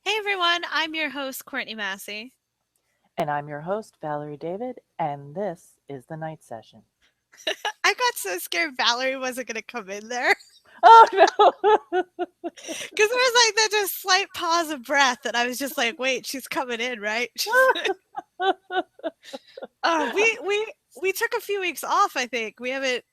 Hey everyone, I'm your host, Courtney Massey. And I'm your host, Valerie David, and this is the night session. I got so scared Valerie wasn't going to come in there Oh no! because there was like that just slight pause of breath, and I was just like, "Wait, she's coming in, right?" She's, uh, we we we took a few weeks off. I think we haven't.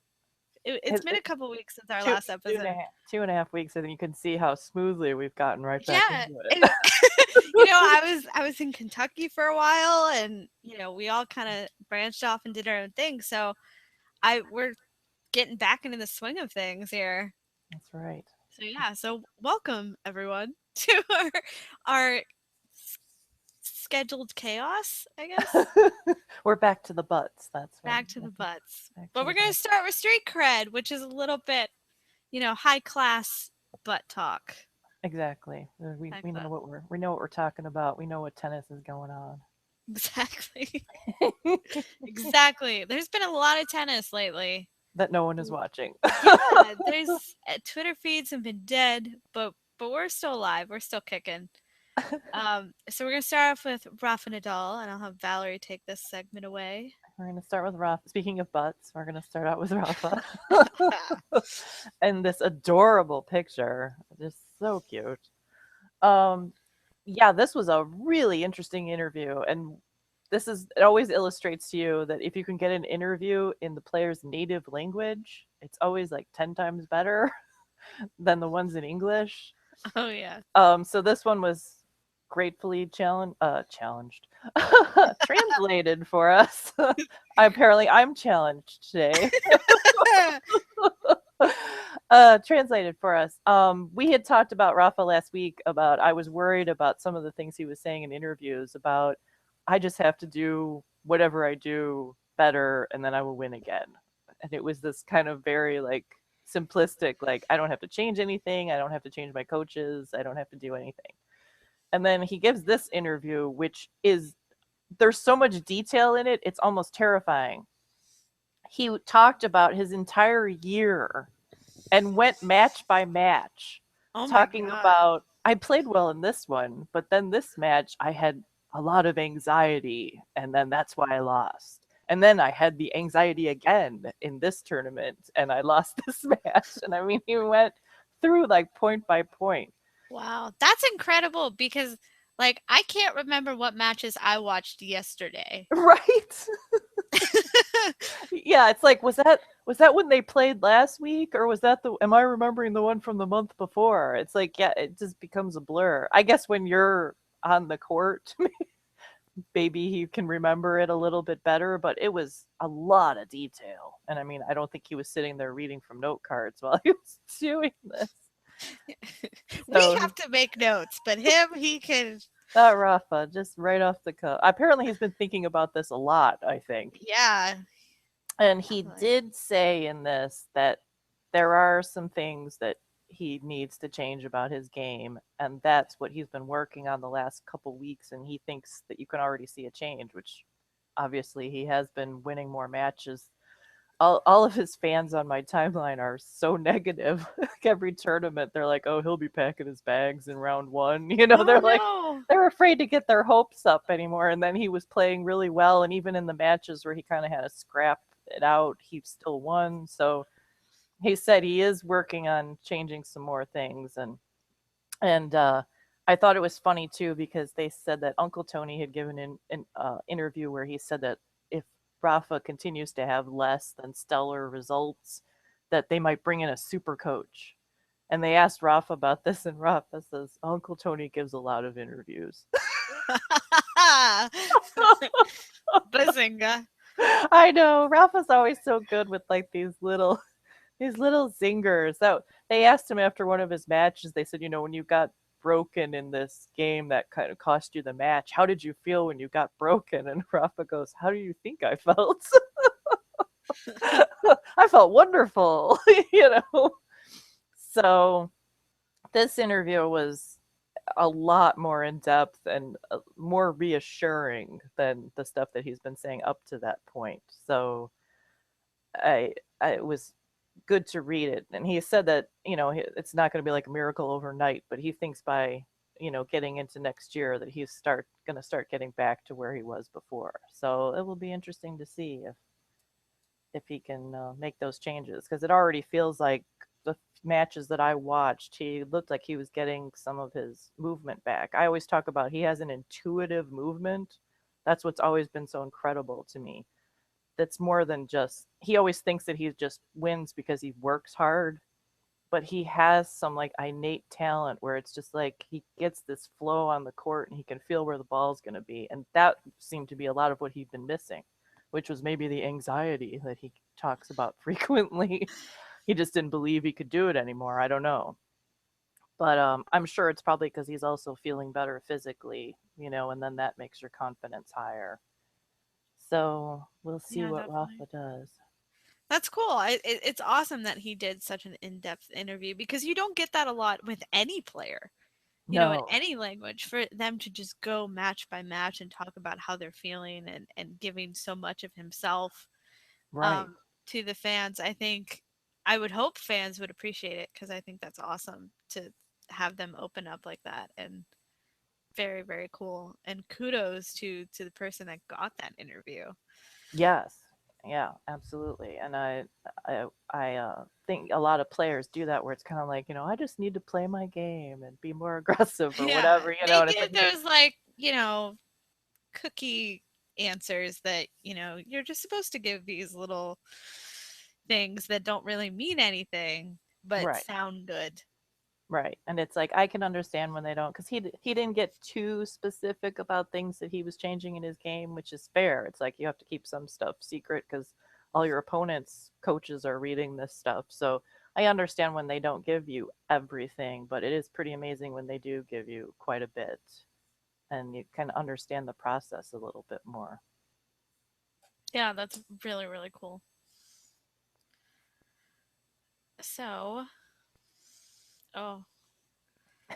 It's been a It- couple weeks since our two, last two and a episode. half, 2.5 weeks, and you can see how smoothly we've gotten right back Yeah, into and it. I was in Kentucky for a while, and we all kind of branched off and did our own thing. So we're getting back into the swing of things here. That's right. So welcome everyone to our scheduled chaos, I guess. We're back to the butts. That's what. Back to the butts. Back But to we're the going to butts. start with street cred, which is a little bit, high class butt talk. Exactly. High We know class. what we're talking about. We know what tennis is going on. Exactly. Exactly. There's been a lot of tennis lately. That no one is watching. Yeah, there's Twitter feeds have been dead, but we're still alive. We're still kicking. So we're gonna start off with Rafa Nadal, and I'll have Valerie take this segment away. We're going to start with Rafa. Speaking of butts, we're going to start out with Rafa. And this adorable picture. Just so cute. Um, yeah, this was a really interesting interview. And it always illustrates to you that if you can get an interview in the player's native language, it's always like 10 times better than the ones in English. Oh yeah. So this one was gratefully challenged, translated for us. I'm challenged today. Translated for us. We had talked about Rafa last week about I was worried about some of the things he was saying in interviews about I just have to do whatever I do better and then I will win again. And it was this kind of very like simplistic, like I don't have to change anything, I don't have to change my coaches, I don't have to do anything. And then he gives this interview, which is there's so much detail in it, it's almost terrifying. He talked about his entire year and went match by match, Oh my talking god. about I played well in this one, but then this match I had a lot of anxiety, and then that's why I lost. And then I had the anxiety again in this tournament, and I lost this match. And I mean, he went through like point by point. Wow, that's incredible because like I can't remember what matches I watched yesterday. Right? Yeah, it's like was that when they played last week or was that the am I remembering the one from the month before? It's like yeah, it just becomes a blur. I guess when you're on the court, maybe you can remember it a little bit better, but it was a lot of detail. And I mean, I don't think he was sitting there reading from note cards while he was doing this. We So have to make notes, but him, he can. Rafa, just right off the cuff. Apparently he's been thinking about this a lot, I think. Yeah, And he definitely. did say in this that there are some things that he needs to change about his game, and that's what he's been working on the last couple weeks. And he thinks that you can already see a change, which obviously he has been winning more matches. All of his fans on my timeline are so negative. Like every tournament, they're like, "Oh, he'll be packing his bags in round one." Oh They're like, no. they're afraid to get their hopes up anymore. And then he was playing really well, and even in the matches where he kind of had to scrap it out, he still won. So he said he is working on changing some more things, and I thought it was funny too because they said that Uncle Tony had given an interview where he said that if Rafa continues to have less than stellar results, that they might bring in a super coach. And they asked Rafa about this, and Rafa says Uncle Tony gives a lot of interviews. Bazinga. I know Rafa's always so good with like these little zingers. That they asked him after one of his matches. They said, when you got broken in this game that kind of cost you the match, how did you feel when you got broken? And Rafa goes, "How do you think I felt?" I felt wonderful, you know. So this interview was a lot more in depth and more reassuring than the stuff that he's been saying up to that point. So I it was good to read it. And he said that it's not going to be like a miracle overnight, but he thinks by getting into next year that he's going to start getting back to where he was before. So it will be interesting to see if he can make those changes, because it already feels like the matches that I watched, he looked like he was getting some of his movement back. I always talk about he has an intuitive movement. That's what's always been so incredible to me. That's more than just, he always thinks that he just wins because he works hard, but he has some like innate talent where it's just like he gets this flow on the court and he can feel where the ball's going to be. And that seemed to be a lot of what he'd been missing, which was maybe the anxiety that he talks about frequently. He just didn't believe he could do it anymore. I don't know. But I'm sure it's probably because he's also feeling better physically, and then that makes your confidence higher. So we'll see Yeah, what definitely. Rafa does. That's cool. It's awesome that he did such an in-depth interview, because you don't get that a lot with any player, in No, any language, for them to just go match by match and talk about how they're feeling, and giving so much of himself right. to the fans. I think, I would hope fans would appreciate it, because I think that's awesome to have them open up like that, and very, very cool. And kudos to the person that got that interview. Yes. Yeah, absolutely. And I think a lot of players do that where it's kind of like, I just need to play my game and be more aggressive or Yeah, whatever, they and it's give like, those, like, cookie answers that, you're just supposed to give these little things that don't really mean anything but right. sound good. Right. And it's like I can understand when they don't, cuz he didn't get too specific about things that he was changing in his game, which is fair. It's like you have to keep some stuff secret cuz all your opponents' coaches are reading this stuff. So I understand when they don't give you everything, but it is pretty amazing when they do give you quite a bit and you can understand the process a little bit more. Yeah, that's really, really cool. So, oh,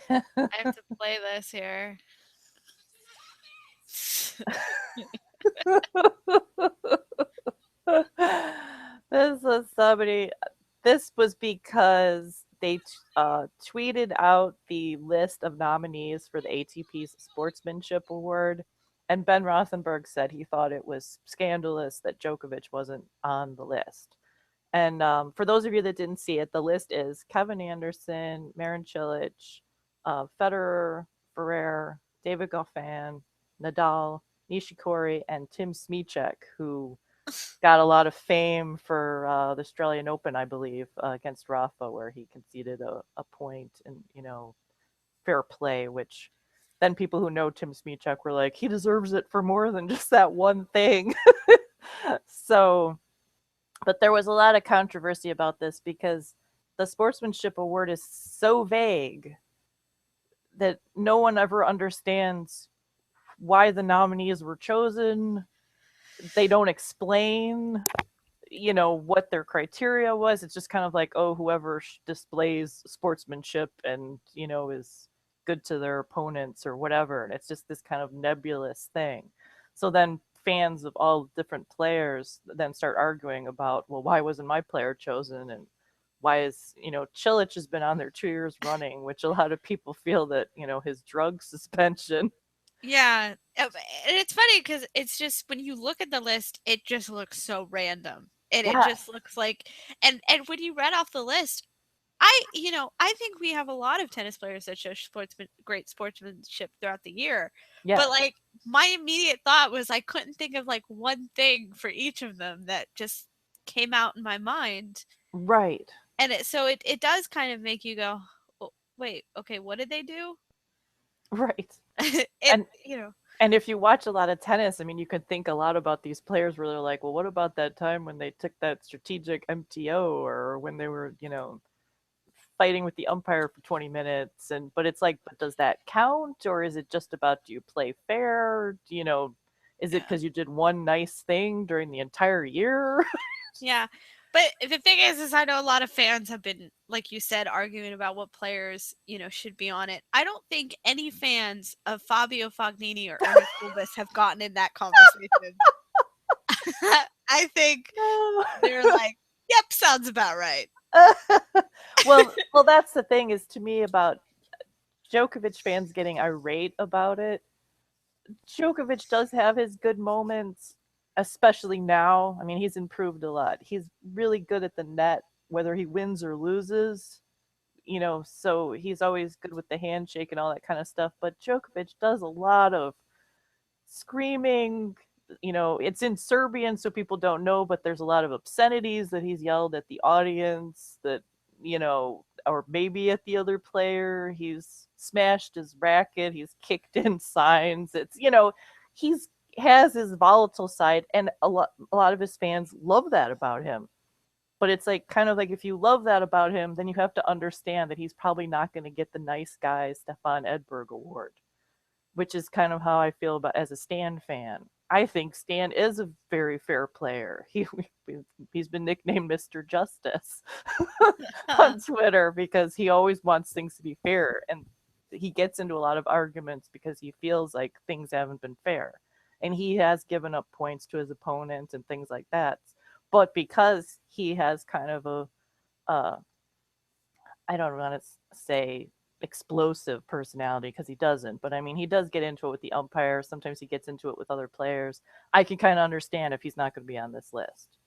I have to play this here. This was somebody. This was because they tweeted out the list of nominees for the ATP's Sportsmanship Award, and Ben Rothenberg said he thought it was scandalous that Djokovic wasn't on the list. And for those of you that didn't see it, the list is Kevin Anderson, Marin Cilic, Federer, Ferrer, David Goffin, Nadal, Nishikori, and Tim Smyczek, who got a lot of fame for the Australian Open, I believe, against Rafa, where he conceded a point and, fair play, which then people who know Tim Smyczek were like, he deserves it for more than just that one thing. So, but there was a lot of controversy about this because the Sportsmanship Award is so vague that no one ever understands why the nominees were chosen. They don't explain what their criteria was. It's just kind of like, oh, whoever displays sportsmanship and is good to their opponents or whatever, and it's just this kind of nebulous thing. So then fans of all different players then start arguing about, well, why wasn't my player chosen, and why is Cilic has been on there 2 years running, which a lot of people feel that his drug suspension. Yeah, and it's funny because it's just, when you look at the list, it just looks so random, and it Yes. just looks like, and when you read off the list, I think we have a lot of tennis players that show great sportsmanship throughout the year, but, Yes. like, my immediate thought was I couldn't think of, like, one thing for each of them that just came out in my mind, Right. and it does kind of make you go, "Oh, wait, okay, what did they do?" Right. It and you know And if you watch a lot of tennis, I mean, you could think a lot about these players where they're like, well, what about that time when they took that strategic MTO, or when they were, fighting with the umpire for 20 minutes? But it's like, but does that count? Or is it just about, do you play fair? Is it Yeah. because you did one nice thing during the entire year? Yeah. But the thing is I know a lot of fans have been, like you said, arguing about what players, should be on it. I don't think any fans of Fabio Fognini or Ernest Gulbis have gotten in that conversation. I think No. they're like, "Yep, sounds about right." well, that's the thing is, to me, about Djokovic fans getting irate about it. Djokovic does have his good moments, especially now. I mean, he's improved a lot. He's really good at the net, whether he wins or loses. So he's always good with the handshake and all that kind of stuff. But Djokovic does a lot of screaming. It's in Serbian, so people don't know, but there's a lot of obscenities that he's yelled at the audience or maybe at the other player. He's smashed his racket. He's kicked in signs. He's has his volatile side, and a lot of his fans love that about him. But it's kind of like, if you love that about him, then you have to understand that he's probably not going to get the nice guy Stefan Edberg award, which is kind of how I feel about as a Stan fan. I think Stan is a very fair player. He's been nicknamed Mr. Justice on Twitter because he always wants things to be fair, and he gets into a lot of arguments because he feels like things haven't been fair, and he has given up points to his opponent and things like that. But because he has kind of I don't want to say explosive personality, because he doesn't, but I mean, he does get into it with the umpire. Sometimes he gets into it with other players. I can kind of understand if he's not going to be on this list.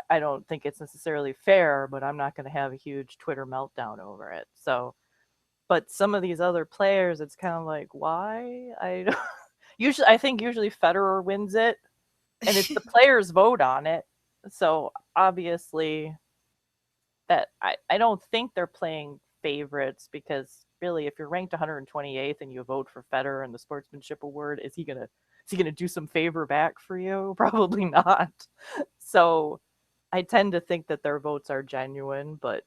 I don't think it's necessarily fair, but I'm not going to have a huge Twitter meltdown over it. So, but some of these other players, it's kind of like, why? I think usually Federer wins it, and it's the players vote on it. So obviously that I don't think they're playing favorites, because really, if you're ranked 128th and you vote for Federer in the Sportsmanship Award, is he gonna do some favor back for you? Probably not. So I tend to think that their votes are genuine, but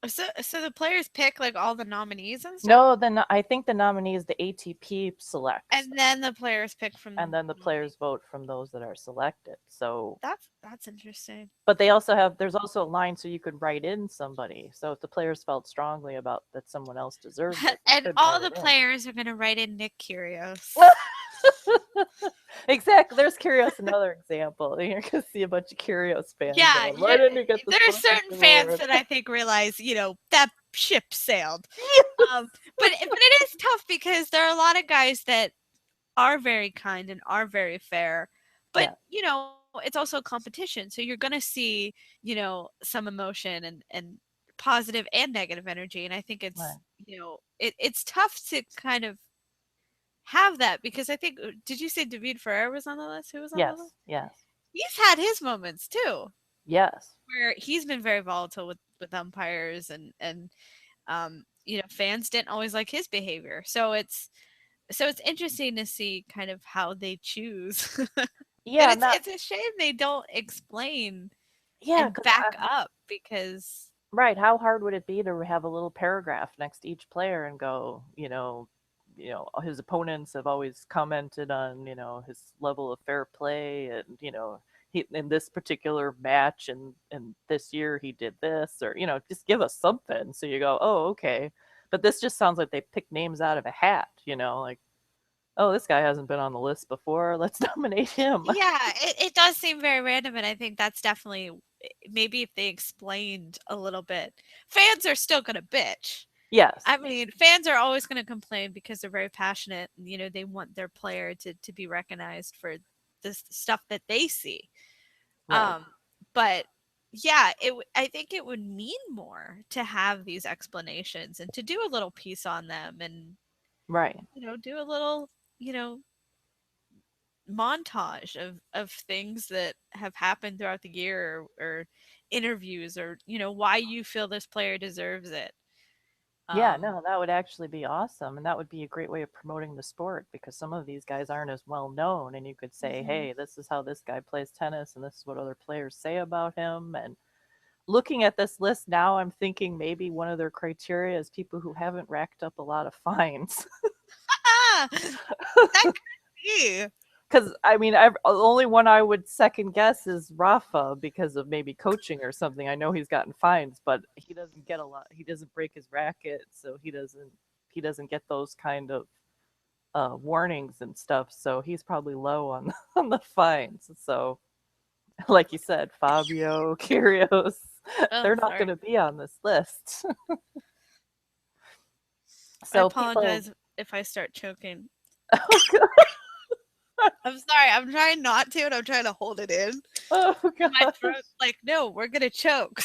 So the players pick all the nominees and stuff? no, then I think the nominees the ATP selects, and then the players pick from, and then the players vote from those that are selected. So that's interesting. But there's also a line so you could write in somebody. So if the players felt strongly about that someone else deserves it, and all the players are going to write in Nick Kyrgios. Exactly. There's Kyrgios, another example. You're going to see a bunch of Kyrgios fans. Yeah, Why didn't you get the there are certain fans that I think realize, that ship sailed. But it is tough because there are a lot of guys that are very kind and are very fair. But, it's also a competition. So you're going to see, some emotion and positive and negative energy. And I think it's, it's tough to kind of have that, because I think, did you say David Ferrer was on the list? Who was on the list? Yes. He's had his moments too. Yes. Where he's been very volatile with umpires and fans didn't always like his behavior. So it's interesting to see kind of how they choose. Yeah, and it's a shame they don't explain and back up, because right, how hard would it be to have a little paragraph next to each player and go, his opponents have always commented on, his level of fair play, and he, in this particular match and this year he did this, or just give us something so you go, oh, okay. But this just sounds like they pick names out of a hat, like, oh, this guy hasn't been on the list before, let's nominate him. Yeah, it does seem very random, and I think that's definitely, maybe if they explained a little bit. Fans are still gonna bitch. Yes. I mean, fans are always going to complain because they're very passionate. And, they want their player to be recognized for the stuff that they see. Right. But yeah, I think it would mean more to have these explanations and to do a little piece on them, and right, do a little, montage of things that have happened throughout the year, or interviews, or why you feel this player deserves it. Yeah, no, that would actually be awesome, and that would be a great way of promoting the sport, because some of these guys aren't as well known, and you could say, hey, this is how this guy plays tennis, and this is what other players say about him. And looking at this list now, I'm thinking maybe one of their criteria is people who haven't racked up a lot of fines. That could be. Because I mean, the only one I would second guess is Rafa, because of maybe coaching or something. I know he's gotten fines, but he doesn't get a lot. He doesn't break his racket, so he doesn't get those kind of warnings and stuff. So he's probably low on the fines. So, like you said, Fabio, Kyrgios, they're not going to be on this list. I So apologize if I start choking. Oh, I'm sorry. I'm trying not to, and I'm trying to hold it in. oh My god. throat, like, no, we're gonna choke.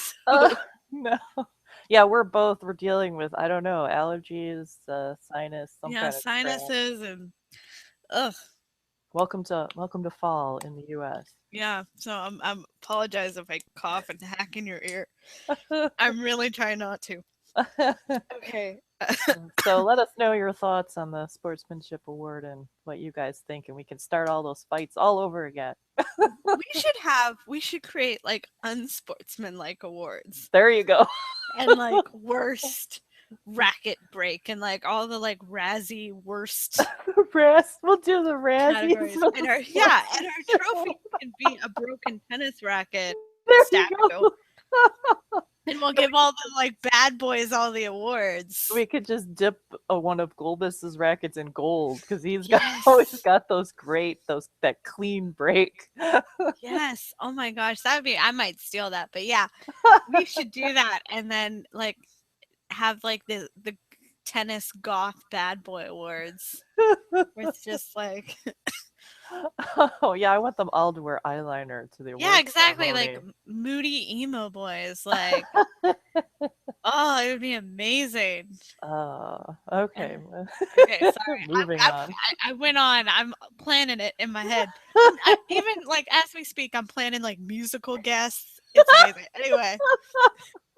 No. Yeah, we're dealing with, I don't know, allergies, sinus, some Yeah, kind of crap. sinuses and ugh. Welcome to fall in the US. Yeah, so I'm apologize if I cough and hack in your ear. I'm really trying not to. Okay. So let us know your thoughts on the Sportsmanship Award and what you guys think, and we can start all those fights all over again. we should create like unsportsmanlike awards There you go. and like worst racket break and like all the like Razzie worst We'll do the Razzies. categories. And our trophy can be a broken tennis racket There statue. you go. And we'll give all the like bad boys all the awards. We could just dip one of Golbus's rackets in gold because he's Yes. always got that clean break. Yes. Oh my gosh, that would be. I might steal that, but yeah, we should do that, and then like have like the tennis goth bad boy awards. Where it's just like Oh yeah, I want them all to wear eyeliner to the award yeah, exactly, ceremony. like moody emo boys. Like oh, it would be amazing. Okay. Okay, sorry. Moving on. I went on. I'm planning it in my head. Even like as we speak, I'm planning like musical guests. It's amazing. Anyway,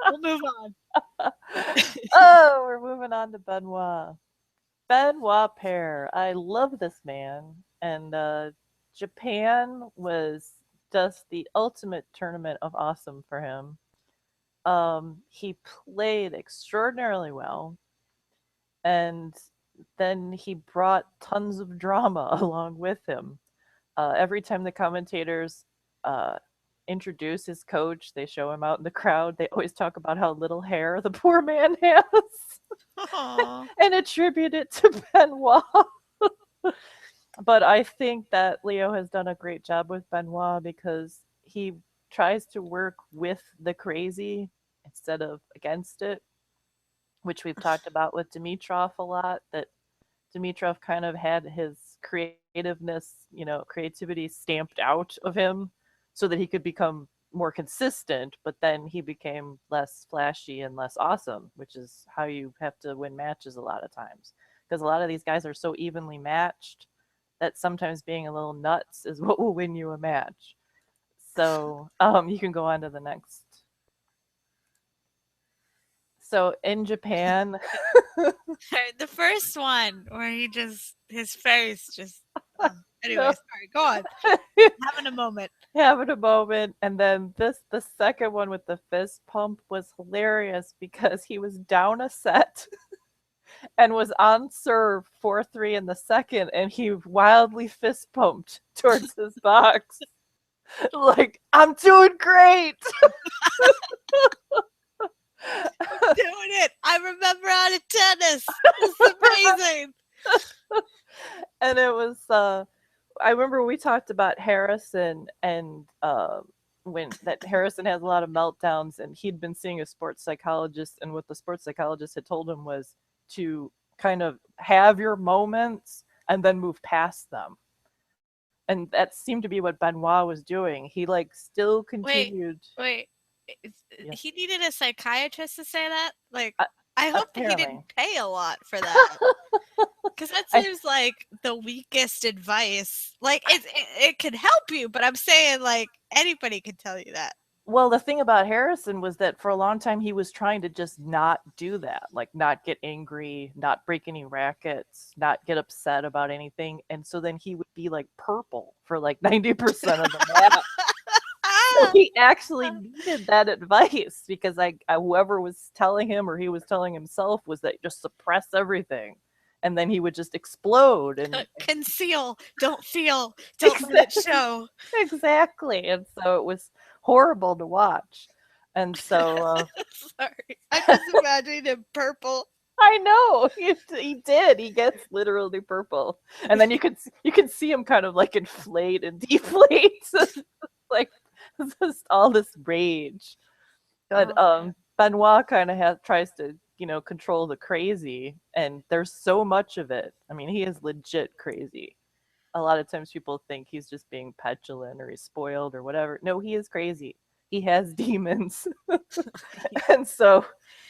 we'll move on. Oh, we're moving on to Benoit. Benoit Paire. I love this man. And Japan was just the ultimate tournament of awesome for him. He played extraordinarily well. And then he brought tons of drama along with him. Every time the commentators introduce his coach, they show him out in the crowd. They always talk about how little hair the poor man has and attribute it to Benoit. But I think that Leo has done a great job with Benoit because he tries to work with the crazy instead of against it, which we've talked about with Dimitrov a lot, that Dimitrov kind of had his creativeness, creativity stamped out of him so that he could become more consistent, but then he became less flashy and less awesome, which is how you have to win matches a lot of times. Because a lot of these guys are so evenly matched that sometimes being a little nuts is what will win you a match. So you can go on to the next. So in Japan, the first one where his face just. Anyway, sorry. Go on. Having a moment. And then the second one with the fist pump was hilarious because he was down a set and was on serve 4-3 in the second, and he wildly fist pumped towards his box. Like, I'm doing great. I'm doing it. I remember out of tennis. It's amazing. And it was I remember we talked about Harrison and when that Harrison has a lot of meltdowns, and he'd been seeing a sports psychologist, and what the sports psychologist had told him was to kind of have your moments and then move past them. And that seemed to be what Benoit was doing. He still continued. Wait. Yeah. He needed a psychiatrist to say that? Like, I hope that he didn't pay a lot for that. Because that seems like the weakest advice. Like, it could help you, but I'm saying, like, anybody could tell you that. Well, the thing about Harrison was that for a long time he was trying to just not do that, like not get angry, not break any rackets, not get upset about anything. And so then he would be like purple for like 90% of the match. So he actually needed that advice because whoever was telling him or he was telling himself was that just suppress everything. And then he would just explode and conceal, don't feel, don't let it show. Exactly. And so it was horrible to watch. And so sorry, I'm just imagining him purple. I know he did. He gets literally purple, and then you can see him kind of like inflate and deflate, like just all this rage. But Benoit kind of tries to control the crazy, and there's so much of it. I mean, he is legit crazy. A lot of times people think he's just being petulant or he's spoiled or whatever. No, he is crazy. He has demons. And so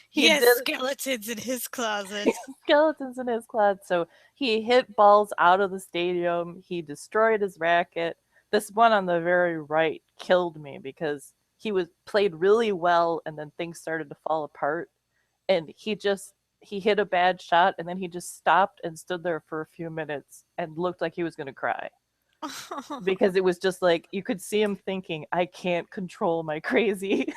He he has did skeletons in his closet. skeletons in his closet. So he hit balls out of the stadium. He destroyed his racket. This one on the very right killed me because he was played really well and then things started to fall apart. And he hit a bad shot and then he just stopped and stood there for a few minutes and looked like he was going to cry because it was just like you could see him thinking, I can't control my crazy.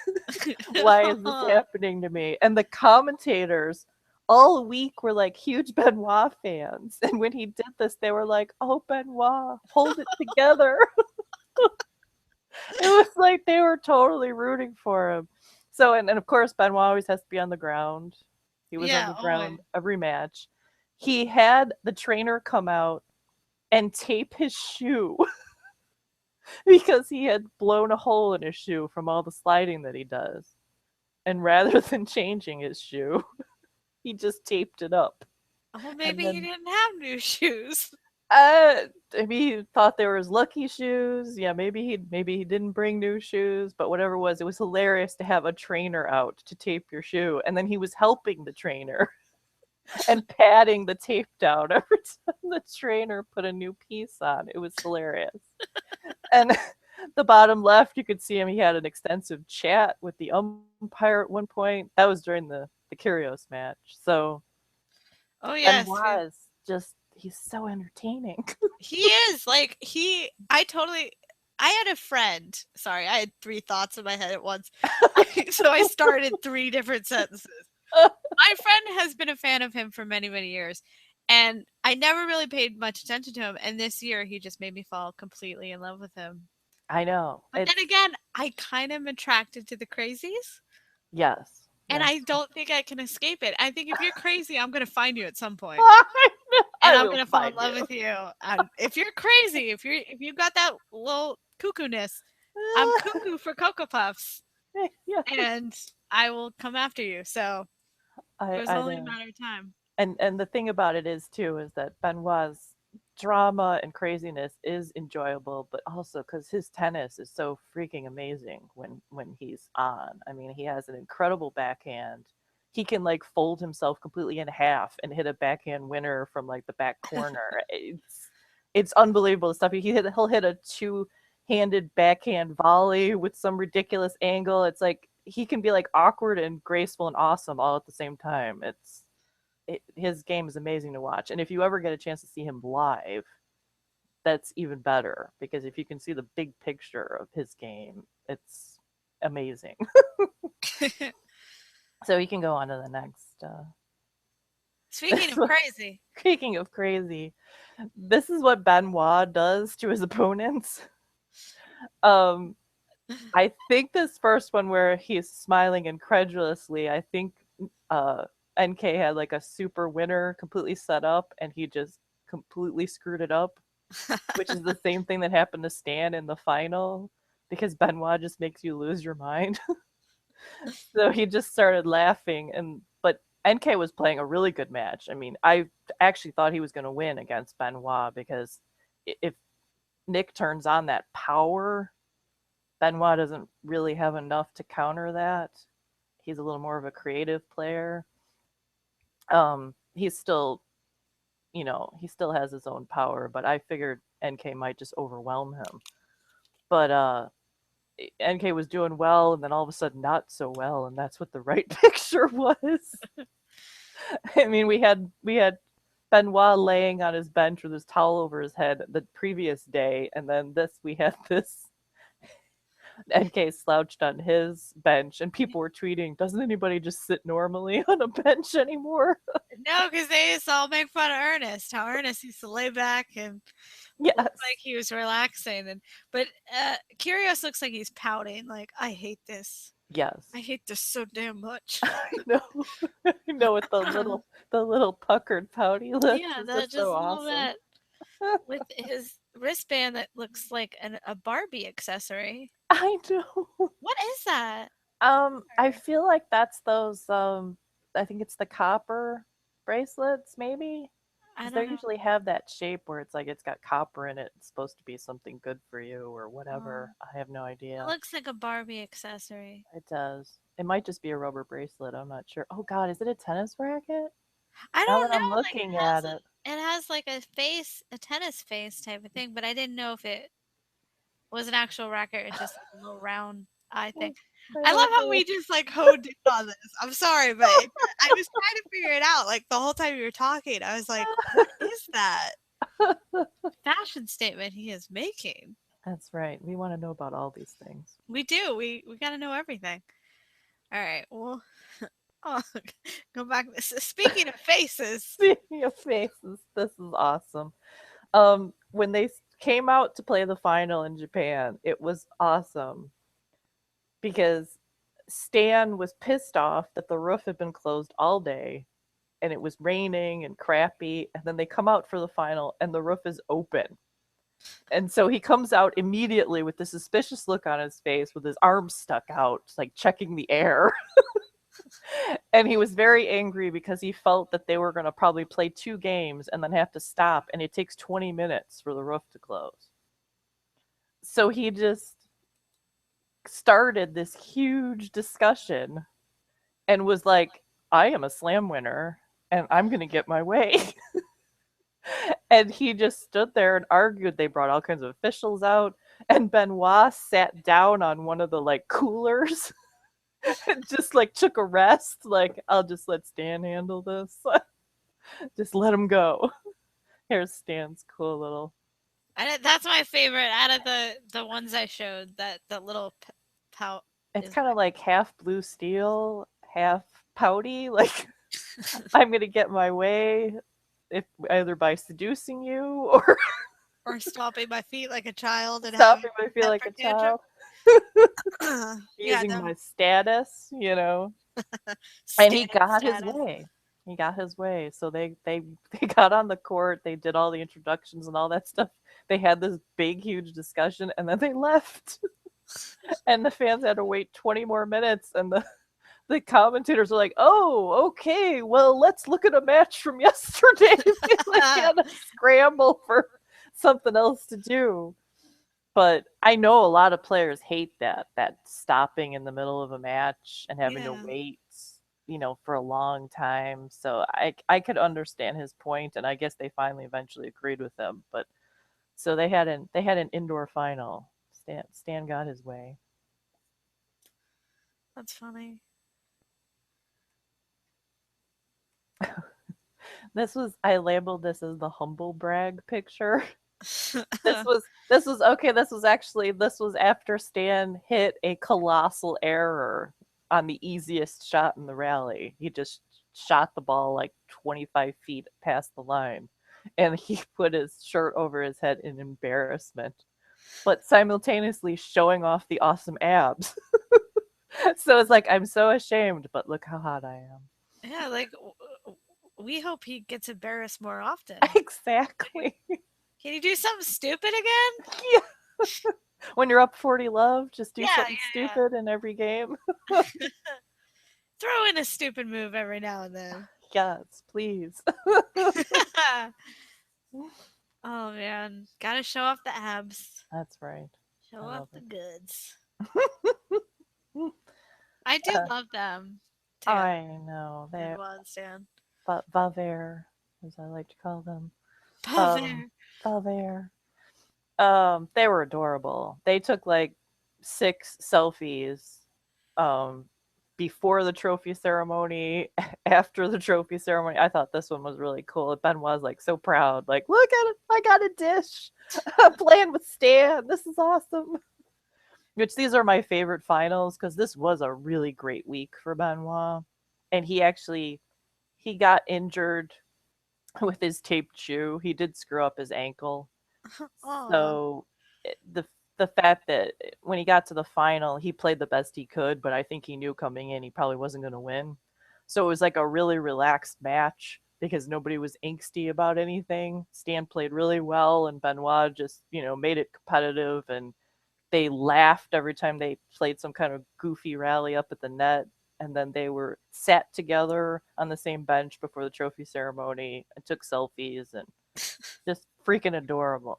Why is this happening to me? And the commentators all week were like huge Benoit fans, and when he did this they were like, oh, Benoit, hold it together. It was like they were totally rooting for him. So and of course Benoit always has to be on the ground. He was on Yeah, the always. ground every match. He had the trainer come out and tape his shoe because he had blown a hole in his shoe from all the sliding that he does. And rather than changing his shoe, he just taped it up. Well, And maybe he then, didn't have new shoes. maybe he thought they were his lucky shoes. Yeah, maybe he didn't bring new shoes, but whatever it was hilarious to have a trainer out to tape your shoe, and then he was helping the trainer and patting the tape down every time the trainer put a new piece on. It was hilarious. And the bottom left, you could see him. He had an extensive chat with the umpire at one point. That was during the Kyrgios match. So Oh yes, Benoit is he's so entertaining. he is. Like I had a friend. Sorry, I had 3 thoughts in my head at once. So I started 3 different sentences. My friend has been a fan of him for many, many years, and I never really paid much attention to him. And this year, he just made me fall completely in love with him. I know. But then again, I kind of am attracted to the crazies, Yes. and Yes. I don't think I can escape it. I think if you're crazy, I'm gonna find you at some point, I and I'm will gonna fall in find love you. with you. If you're crazy, if you got that little cuckoo-ness, I'm cuckoo for Cocoa Puffs, Yeah. and I will come after you. So it was I only a know. matter of time. And the thing about it is too is that Benoit's drama and craziness is enjoyable, but also because his tennis is so freaking amazing when he's on. I mean, he has an incredible backhand. He can like fold himself completely in half and hit a backhand winner from like the back corner. It's unbelievable stuff. He'll hit a two-handed backhand volley with some ridiculous angle. It's like he can be like awkward and graceful and awesome all at the same time. His game is amazing to watch. And if you ever get a chance to see him live, that's even better because if you can see the big picture of his game, it's amazing. So we can go on to the next. Speaking of crazy, Speaking of crazy, this is what Benoit does to his opponents. Um, I think this first one where he's smiling incredulously, I think NK had like a super winner completely set up and he just completely screwed it up, which is the same thing that happened to Stan in the final because Benoit just makes you lose your mind. So he just started laughing but NK was playing a really good match. I mean, I actually thought he was going to win against Benoit because if Nick turns on that power, Benoit doesn't really have enough to counter that. He's a little more of a creative player. He's still, he still has his own power, but I figured NK might just overwhelm him. But NK was doing well, and then all of a sudden not so well, and that's what the right picture was. I mean, we had Benoit laying on his bench with his towel over his head the previous day, and then we had this NK slouched on his bench, and people were tweeting, "Doesn't anybody just sit normally on a bench anymore?" no, because they used to all make fun of Ernest. How Ernest used to lay back and Yes. look like he was relaxing, but Kyrgios looks like he's pouting. Like, I hate this. Yes. I hate this so damn much. I know. I know, with the little puckered pouty lips. Yeah, Is that just so just a little awesome. bit with his wristband that looks like a Barbie accessory. I know. What is that? I feel like that's those I think it's the copper bracelets, maybe? I Because they don't know. usually have that shape where it's like it's got copper in it. It's supposed to be something good for you or Oh, whatever. I have no it idea. looks like a Barbie accessory. It does. It might just be a rubber bracelet. I'm not sure. Oh God, is it a tennis racket? I Now don't that I'm know. Like looking at it, it has like a face, a tennis face type of thing, but I didn't know if it was an actual racket or just like a little round eye thing. I I love don't how know. we just like honed in on this. I'm sorry, but I was trying to figure it out. Like the whole time you were talking, I was like, "What is that fashion statement he is making?" That's right. We want to know about all these things. We do. We got to know everything. All right. Well, oh, go back. Speaking of faces, Speaking of faces, this is awesome. When they came out to play the final in Japan, it was awesome because Stan was pissed off that the roof had been closed all day and it was raining and crappy, and then they come out for the final and the roof is open. And so he comes out immediately with this suspicious look on his face with his arms stuck out, like checking the air. And he was very angry because he felt that they were going to probably play 2 games and then have to stop, and it takes 20 minutes for the roof to close. So he just started this huge discussion and was like, I am a slam winner and I'm going to get my way. And he just stood there and argued. They brought all kinds of officials out, and Benoit sat down on one of the like coolers and just like took a rest. Like, I'll just let Stan handle this. Just let him go. Here's Stan's cool little. that's my favorite out of the ones I showed. That little pout It's is kind of like half blue steel, half pouty. Like, I'm going to get my way if either by seducing you or or stomping my feet like a child and having stopping me feel a like temper a tantrum. child, Yeah, using no my status, you know. And he standing got his status. way. He got his way. So they got on the court, they did all the introductions and all that stuff. They had this big huge discussion and then they left. And the fans had to wait 20 more minutes and the commentators were like, "Oh, okay. Well, let's look at a match from yesterday." Like, had to scramble for something else to do. But I know a lot of players hate that stopping in the middle of a match and having to Yeah, wait, for a long time. So I could understand his point, and I guess they finally eventually agreed with him. But so they had an indoor final. Stan got his way. that's funny. I labeled this as the humble brag picture. This was after Stan hit a colossal error on the easiest shot in the rally. He just shot the ball like 25 feet past the line, and he put his shirt over his head in embarrassment, but simultaneously showing off the awesome abs. So it's like, I'm so ashamed, but look how hot I am. Yeah, like we hope he gets embarrassed more often. Exactly. Can you do something stupid again? Yeah. When you're up 40 love, just do Yeah, something stupid in every game. yeah. Throw in a stupid move every now and then. Yes, please. Oh man, gotta show off the abs. That's right. Show I off love the it. goods. I do Uh, love them too. I know. And They're one stand. Vavere, as I like to call them. Um, Paire. Vavere. They were adorable. They took like 6 selfies um before the trophy ceremony, after the trophy ceremony. I thought this one was really cool. Ben was like so proud, like, look at it, I got a dish. I'm playing with Stan. This is awesome. Which these are my favorite finals because this was a really great week for Benoit. And he got injured with his taped shoe. He did screw up his ankle. Oh, So the fact that when he got to the final, he played the best he could, but I think he knew coming in he probably wasn't going to win. So it was like a really relaxed match because nobody was angsty about anything. Stan played really well, and Benoit just, made it competitive, and they laughed every time they played some kind of goofy rally up at the net. and then they were sat together on the same bench before the trophy ceremony and took selfies, and just freaking adorable.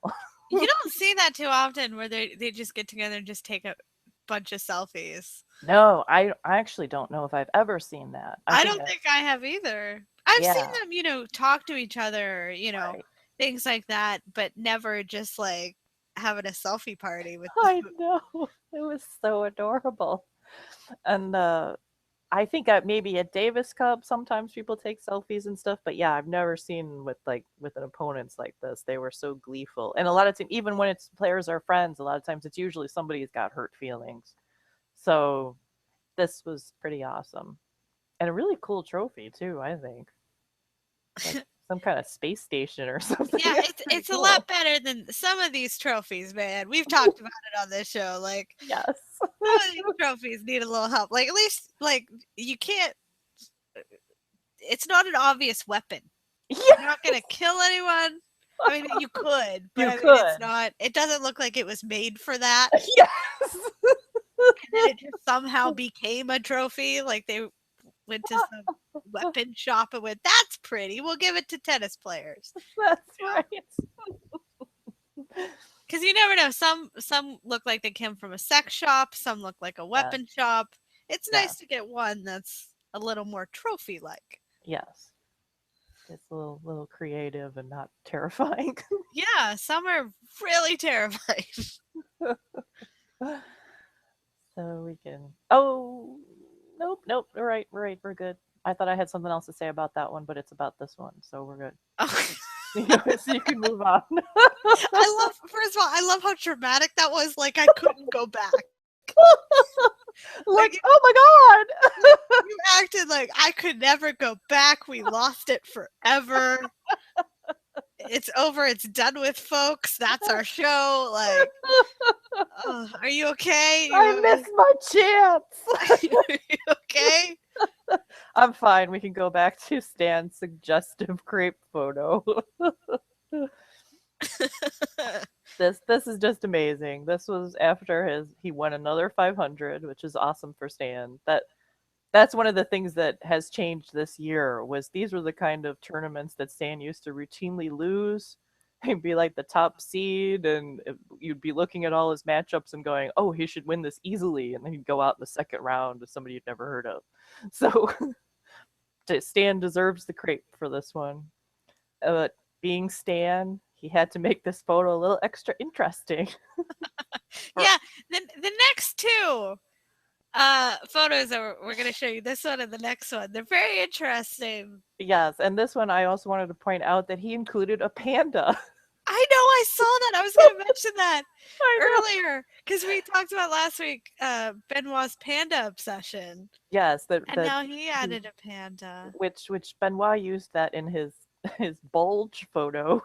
You don't see that too often where they just get together and just take a bunch of selfies. No, I actually don't know if I've ever seen that. I don't think I have either. I've seen Yeah. them, talk to each other, Right. things like that, but never just like having a selfie party with I know. It was so adorable. And I think maybe at Davis Cup sometimes people take selfies and stuff, but yeah, I've never seen with an opponents like this. They were so gleeful. And a lot of times, even when it's players are friends, a lot of times it's usually somebody's got hurt feelings. So this was pretty awesome. And a really cool trophy too, I think. Like some kind of space station or something. Yeah, it's cool. A lot better than some of these trophies, man. We've talked about it on this show. Like, yes, some of these trophies need a little help. Like, at least, like, you can't. It's not an obvious weapon. Yes. You're not gonna kill anyone. I mean, you could, but it's not. It doesn't look like it was made for that. Yes. And then it just somehow became a trophy. Like they went to some weapon shop and went, "That's pretty. We'll give it to tennis players." That's right. Because you never know. Some look like they came from a sex shop. Some look like a weapon shop. It's nice to get one that's a little more trophy-like. Yes. It's a little creative and not terrifying. Yeah, some are really terrifying. So we can. Oh, nope. All right, we're good. I thought I had something else to say about that one, but it's about this one, so we're good. Okay. So you can move on. First of all, I love how dramatic that was. Like I couldn't go back. Like, oh my god! You acted like I could never go back. We lost it forever. It's over. It's done with, folks. That's our show. Like, are you okay? I missed my chance. Are you okay? I'm fine. We can go back to Stan's suggestive crepe photo. This is just amazing. This was after he won another 500, which is awesome for Stan. That's one of the things that has changed this year. Was these were the kind of tournaments that Stan used to routinely lose. He'd be like the top seed, and you'd be looking at all his matchups and going, "Oh, he should win this easily," and then he'd go out in the second round with somebody you'd never heard of. So Stan deserves the crepe for this one. But being Stan, he had to make this photo a little extra interesting. Yeah, the next two photos that we're going to show you, this one and the next one, they're very interesting. Yes, and this one I also wanted to point out that he included a panda. I know, I saw that. I was going to mention that earlier because we talked about last week Benoit's panda obsession. Yes, now he added a panda, which Benoit used that in his bulge photo,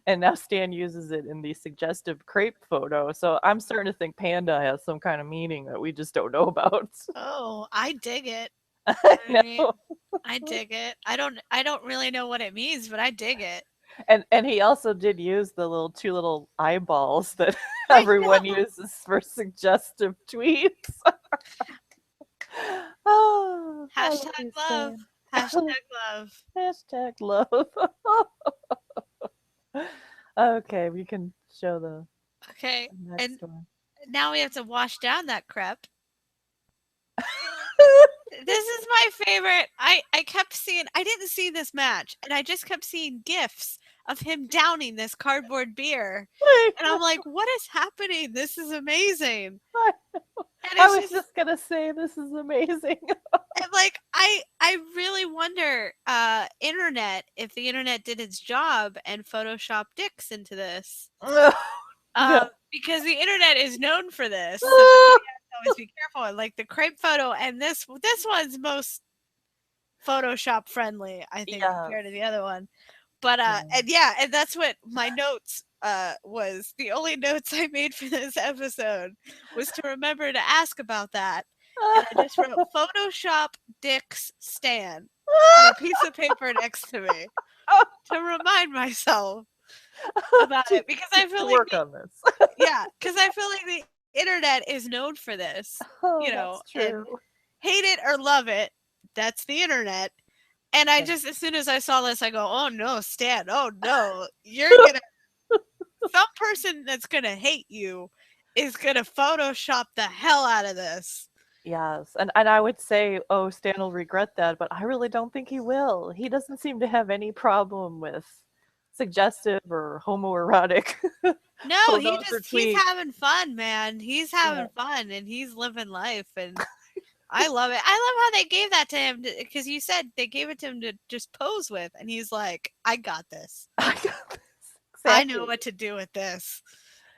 and now Stan uses it in the suggestive crepe photo. So I'm starting to think panda has some kind of meaning that we just don't know about. Oh, I dig it. I dig it. I don't really know what it means, but I dig it. And he also did use the two little eyeballs that everyone uses for suggestive tweets. Oh, hashtag love. Hashtag love. Hashtag love. Okay, we can show the next one. Now we have to wash down that crepe. This is my favorite. I kept seeing, I didn't see this match, and I just kept seeing GIFs of him downing this cardboard beer. And I'm like, what is happening? This is amazing. I was just going to say, this is amazing. And like, I really wonder, internet, if the internet did its job and photoshopped dicks into this. Because the internet is known for this. So always be careful. Like the crepe photo and this one's most Photoshop friendly, I think, compared to the other one. But and that's what my notes was. The only notes I made for this episode was to remember to ask about that. And I just wrote Photoshop Dicks Stan on a piece of paper next to me to remind myself about it, because I feel like work on this. Yeah, because I feel like the internet is known for this. That's true. hate it or love it. That's the internet. And I just, as soon as I saw this, I go, oh no, Stan, oh no, you're gonna, some person that's gonna hate you is gonna Photoshop the hell out of this. Yes, and I would say, oh, Stan will regret that, but I really don't think he will. He doesn't seem to have any problem with suggestive or homoerotic No, photos or he's tweets. having fun, man. He's Yeah. having fun and he's living life and I love it. I love how they gave that to him because you said they gave it to him to just pose with and he's like, I got this. I got this. I know Exactly. what to do with this.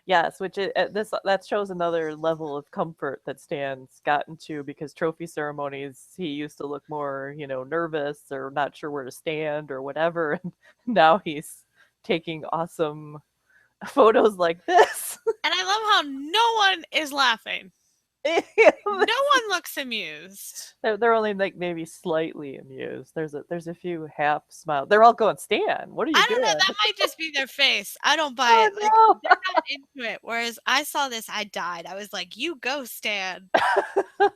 Yes, which this that shows another level of comfort that Stan's gotten to because trophy ceremonies he used to look more, nervous or not sure where to stand or whatever, and now he's taking awesome photos like this. And I love how no one is laughing. Yeah, No one looks amused. they're only like maybe slightly amused. There's a few half smiles. They're all going, Stan, what are you I don't know. doing? That might just be their face. I don't buy it. Like Oh they're not into it. Whereas I saw this, I died. I was like, "You go, Stan." no.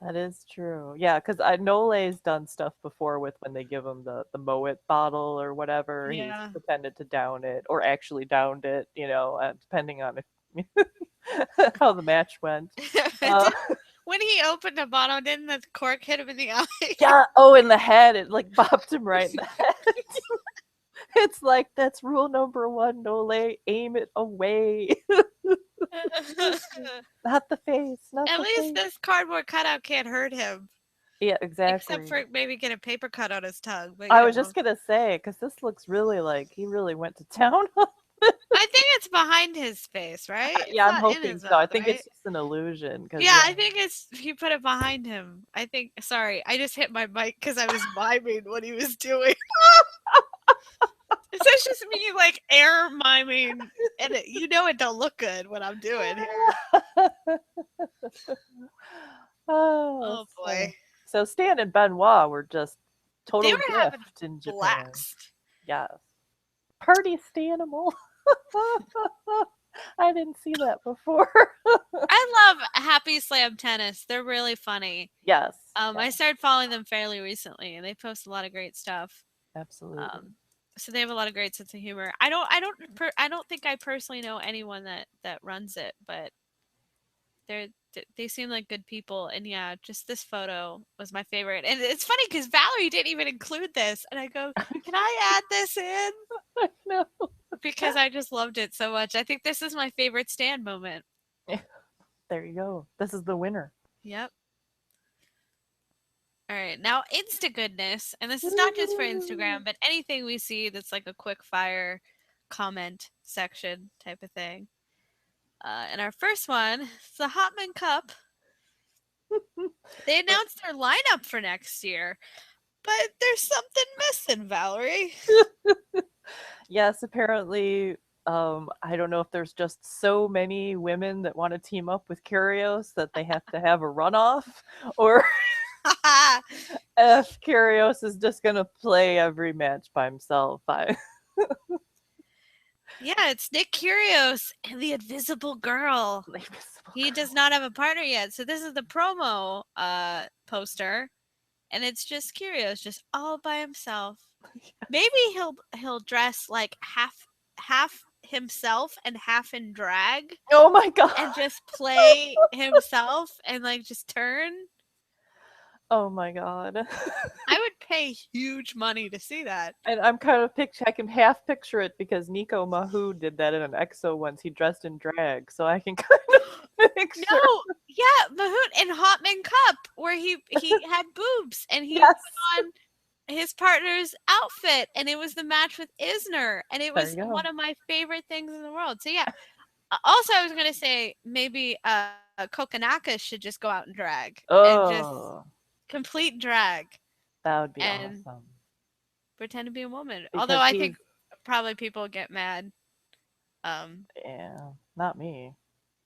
That is true. Yeah, because Nole's done stuff before with when they give him the Moet bottle or whatever. He's Yeah. pretended to down it or actually downed it, depending on if how the match went. When he opened the bottle, didn't the cork hit him in the eye? Yeah. Oh, in the head, it like bopped him right in the head. It's like that's rule number one, Nole. Aim it away, not the face. Not At the least face. this cardboard cutout can't hurt him. Yeah, exactly. Except for maybe get a paper cut on his tongue. But I was just gonna say because this looks really like he really went to town. I think it's behind his face, right? It's Yeah, I'm not in hoping his so. I mouth, think right? it's just an illusion. Cause, Yeah, I think it's he put it behind him. I think. Sorry, I just hit my mic because I was miming what he was doing. So it's just me like air miming, and it don't look good what I'm doing here. Oh boy, So Stan and Benoit were just they total were having gift in a Japan. blast. Yes. Party Stanimal. I didn't see that before. I love Happy Slam Tennis. They're really funny. Yes. I started following them fairly recently, and they post a lot of great stuff. Absolutely. So they have a lot of great sense of humor. I don't think I personally know anyone that runs it, but they seem like good people. And yeah, just this photo was my favorite. And it's funny because Valerie didn't even include this, and I go, "Can I add this in?" I know. Because I just loved it so much. I think this is my favorite Stan moment. There you go. This is the winner. Yep. All right, now Insta Goodness, and this is not just for Instagram, but anything we see that's like a quick fire comment section type of thing. And our first one is the Hopman Cup. They announced their lineup for next year, but there's something missing, Valerie. Yes, apparently, I don't know if there's just so many women that want to team up with Kyrgios that they have to have a runoff, or if Kyrgios is just gonna play every match by himself. Yeah, it's Nick Kyrgios and the Invisible Girl. He does not have a partner yet, so this is the promo poster, and it's just Kyrgios, just all by himself. Maybe he'll dress like half himself and half in drag. Oh my god! And just play himself and like just turn. Oh my god! I would pay huge money to see that. And I'm kind of I can half picture it because Nico Mahou did that in an EXO once. He dressed in drag, so I can kind of picture. No, yeah, Mahout in Hopman Cup, where he had boobs and he Yes. put on his partner's outfit, and it was the match with Isner, and it was one of my favorite things in the world. So yeah. Also, I was gonna say maybe Kokonaka should just go out and drag and just complete drag. That would be awesome. Pretend to be a woman. Because although I think probably people get mad. Yeah, not me.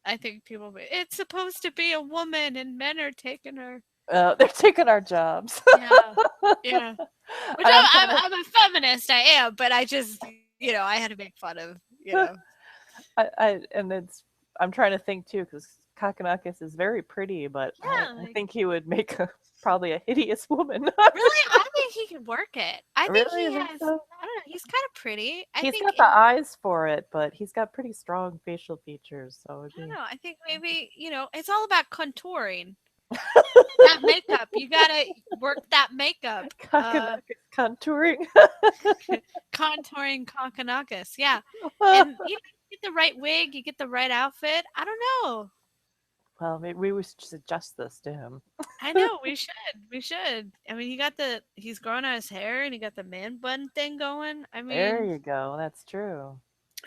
I think people. It's supposed to be a woman, and men are taking her. They're taking our jobs. Yeah. Which I'm a feminist. I am, but I just I had to make fun of. I'm trying to think too, because Kakanakis is very pretty, but Yeah, I like, think he would make probably a hideous woman. really, I think he can work it. I think Really, he you think has. so? I don't know. He's kind of pretty. I He's think got the in. eyes for it, but he's got pretty strong facial features, so it'd I don't be know. I think maybe it's all about contouring. That makeup, you gotta work that makeup. Kakanakis contouring. Contouring Kakanakis, yeah. And you get the right wig, you get the right outfit. I don't know. Well, maybe we should suggest this to him. I know we should. We should. I mean, he's growing out his hair and he got the man bun thing going. I There mean, you go. That's true.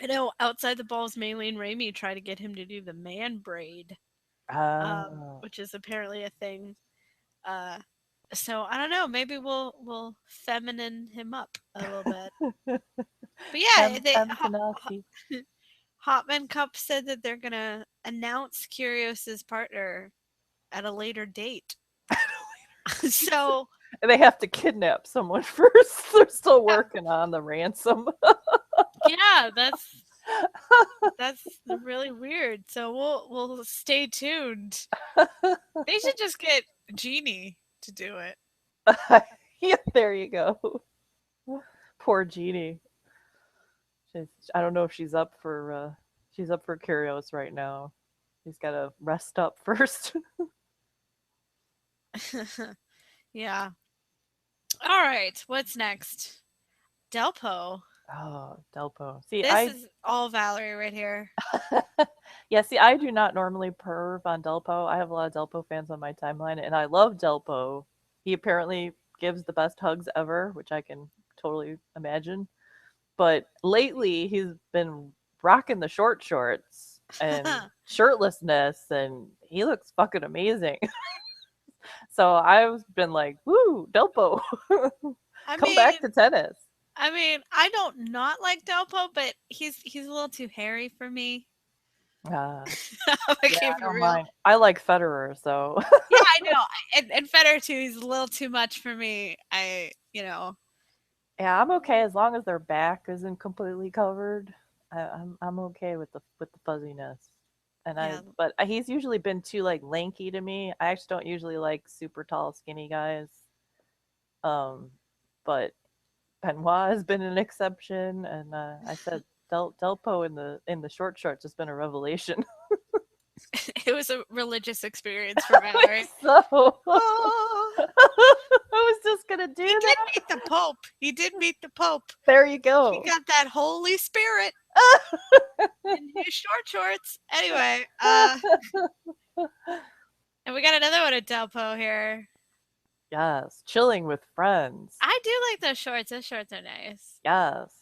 I know outside the balls, Maylene and Ramey try to get him to do the man braid, Oh. which is apparently a thing. Uh, so I don't know. Maybe we'll feminine him up a little bit. But yeah, Tanasi. Hopman Cup said that they're gonna announce Kyrgios's partner at a later date. So They have to kidnap someone first. They're still working on the ransom. yeah, that's really weird. So we'll stay tuned. They should just get Jeannie to do it. Yeah, there you go. Poor Jeannie. I don't know if she's up for Kyrgios right now. She's got to rest up first. Yeah. All right. What's next? Delpo. Oh, Delpo. See, This is all Valerie right here. Yeah, see, I do not normally perv on Delpo. I have a lot of Delpo fans on my timeline, and I love Delpo. He apparently gives the best hugs ever, which I can totally imagine. But lately, he's been rocking the short shorts and shirtlessness, and he looks fucking amazing. So I've been like, woo, Delpo, come back to tennis. I mean, I don't not like Delpo, but he's a little too hairy for me. Yeah, I don't mind. I like Federer, so yeah, I know. And Federer too. He's a little too much for me. yeah, I'm okay as long as their back isn't completely covered. I'm okay with the fuzziness. And but he's usually been too like lanky to me. I actually don't usually like super tall, skinny guys. But Benoit has been an exception, and I said Delpo in the short shorts has been a revelation. It was a religious experience for Valerie. So I was just gonna do he that. Did meet the Pope. He did meet the Pope. There you go. He got that Holy Spirit in his short shorts. Anyway, and we got another one at Delpo here. Yes, chilling with friends. I do like those shorts. Those shorts are nice. Yes,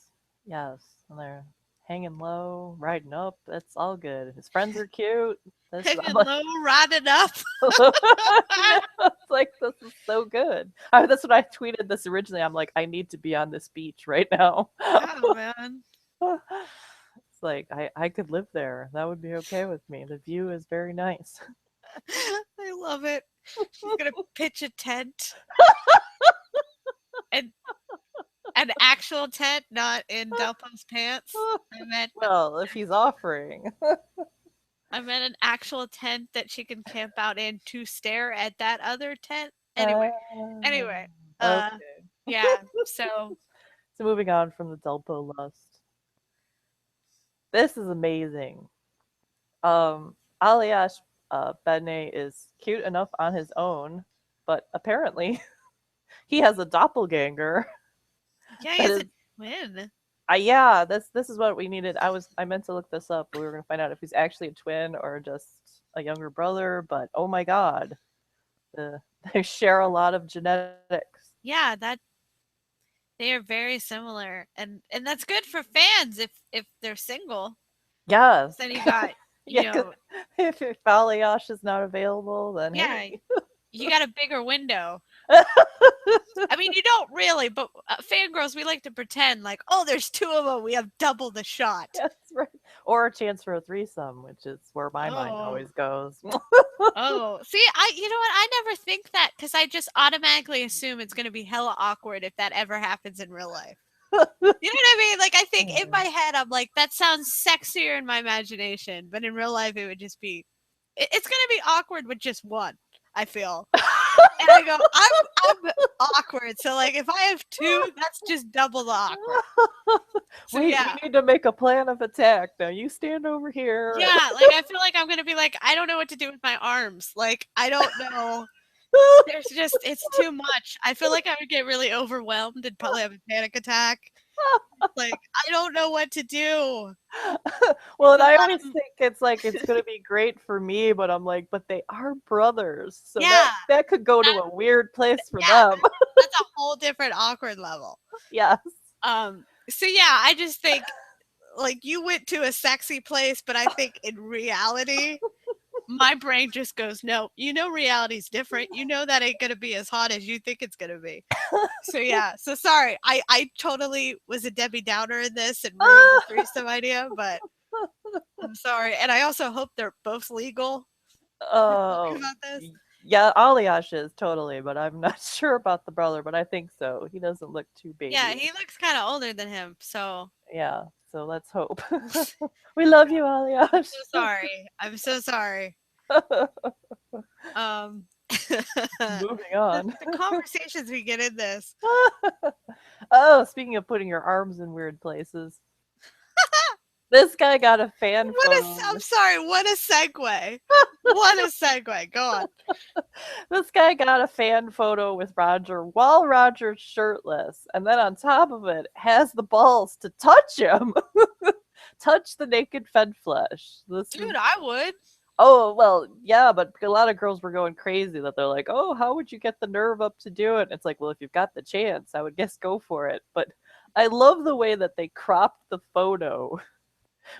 and they're hanging low, riding up. That's all good. His friends are cute. Hanging low, riding up. It's like, this is so good. That's what I tweeted this originally. I'm like, I need to be on this beach right now. Oh man. It's like I could live there. That would be okay with me. The view is very nice. I love it. She's gonna pitch a tent. And an actual tent, not in Delpo's pants. Well, if he's offering. I meant an actual tent that she can camp out in to stare at that other tent. Anyway. Okay. Yeah. So moving on from the Delpo lust. This is amazing. Aljaz Bedene is cute enough on his own, but apparently he has a doppelganger. Yeah, he has a twin. Yeah, this is what we needed. I meant to look this up. We were gonna find out if he's actually a twin or just a younger brother. But oh my god, they share a lot of genetics. Yeah, they are very similar, and that's good for fans if they're single. Yes. Then you got if Aljaz is not available, then hey. You got a bigger window. I mean, you don't really, but fangirls, we like to pretend like, oh, there's two of them. We have double the shot. That's right. Or a chance for a threesome, which is where my mind always goes. Oh, see, you know what? I never think that because I just automatically assume it's going to be hella awkward if that ever happens in real life. You know what I mean? Like, I think in my head, I'm like, that sounds sexier in my imagination, but in real life, it would just be it's gonna be awkward with just one. I feel, and I go, I'm awkward. So like, if I have two, that's just double the awkward. So we yeah, need to make a plan of attack. Now you stand over here. yeah. Like I feel like I'm gonna be like, I don't know what to do with my arms. Like I don't know. There's just it's too much. I feel like I would get really overwhelmed and probably have a panic attack. Like I don't know what to do. Well, It's and a I lot always of think it's like it's gonna be great for me, but I'm like, but they are brothers, so yeah, that could go to that, a weird place for yeah. them. That's a whole different awkward level. Yes. So yeah, I just think like you went to a sexy place, but I think in reality, my brain just goes, no, reality's different. That ain't gonna be as hot as you think it's gonna be. So yeah, so sorry. I totally was a Debbie Downer in this and ruined the threesome idea, but I'm sorry. And I also hope they're both legal. Oh, About this. yeah, Aljaz is totally, but I'm not sure about the brother, but I think so. He doesn't look too Yeah, baby. he looks kind of older than him, so Yeah, so let's hope. We love you, I'm Aljaz. so sorry. I'm so sorry. Um, Moving on. the conversations we get in this. Oh, speaking of putting your arms in weird places, this guy got a fan photo. I'm sorry. What a segue. What a segue. Go on. This guy got a fan photo with Roger while Roger's shirtless, and then on top of it has the balls to touch him. Touch the naked fed flesh. Dude, I would. Oh, well, yeah, but a lot of girls were going crazy that they're like, oh, how would you get the nerve up to do it? And it's like, well, if you've got the chance, I would guess go for it. But I love the way that they cropped the photo,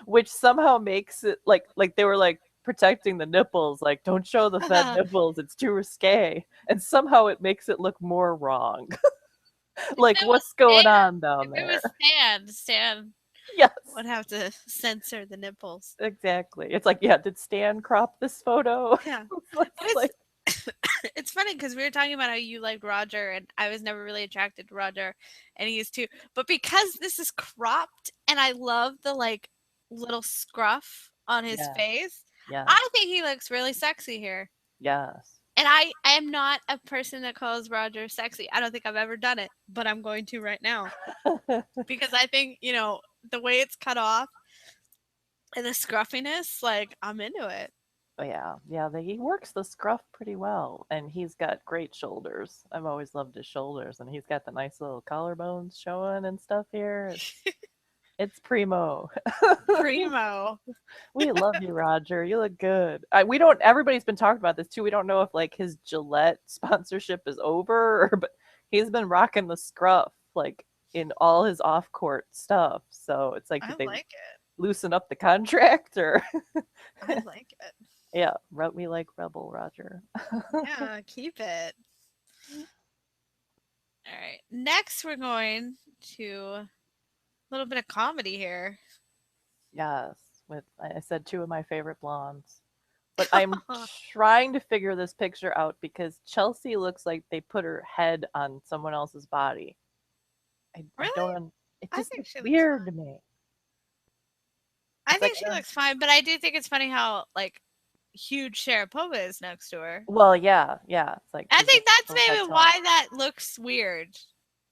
which somehow makes it like they were like protecting the nipples, like don't show the fed nipples, it's too risque. And somehow it makes it look more wrong. Like what's going on down there? If it was Stan Yes. would have to censor the nipples. Exactly. It's like, yeah, did Stan crop this photo? Yeah. It's like, it's funny because we were talking about how you liked Roger and I was never really attracted to Roger and he is too. But because this is cropped and I love the like little scruff on his face, I think he looks really sexy here. Yes. And I am not a person that calls Roger sexy. I don't think I've ever done it, but I'm going to right now. Because I think, the way it's cut off and the scruffiness, like I'm into it. Oh, yeah, he works the scruff pretty well, and he's got great shoulders. I've always loved his shoulders, and he's got the nice little collarbones showing and stuff here. It's primo. Primo. We love you, Roger. You look good. Everybody's been talking about this too. We don't know if like his Gillette sponsorship is over, but he's been rocking the scruff like in all his off-court stuff. So it's like, did they like it. Loosen up the contract or? I like it. Yeah, we like Rebel Roger. Yeah, keep it. All right. Next, we're going to a little bit of comedy here. Yes, I said two of my favorite blondes. But I'm trying to figure this picture out because Chelsea looks like they put her head on someone else's body. Really? It just looks weird to me. I think she looks fine, but I do think it's funny how like huge Sharapova is next to her. Well, yeah. It's like I think that's maybe why that looks weird.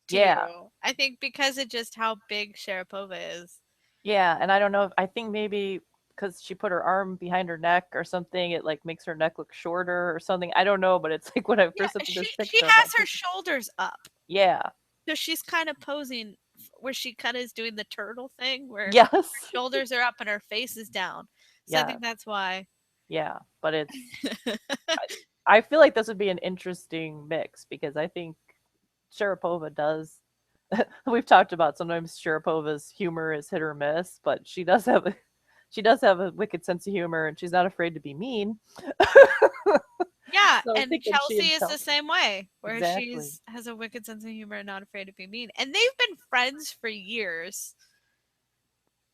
Yeah. I think because of just how big Sharapova is. Yeah, and I don't know I think maybe because she put her arm behind her neck or something, it like makes her neck look shorter or something. I don't know, but it's like when I first looked at this picture. She has her shoulders up. Yeah. So she's kind of posing where she kind of is doing the turtle thing where her shoulders are up and her face is down. So I think that's why. Yeah, but it's I feel like this would be an interesting mix because I think Sharapova does we've talked about sometimes Sharapova's humor is hit or miss, but she does have a wicked sense of humor and she's not afraid to be mean. Yeah, so and Chelsea is the same way, where she has a wicked sense of humor and not afraid to be mean. And they've been friends for years.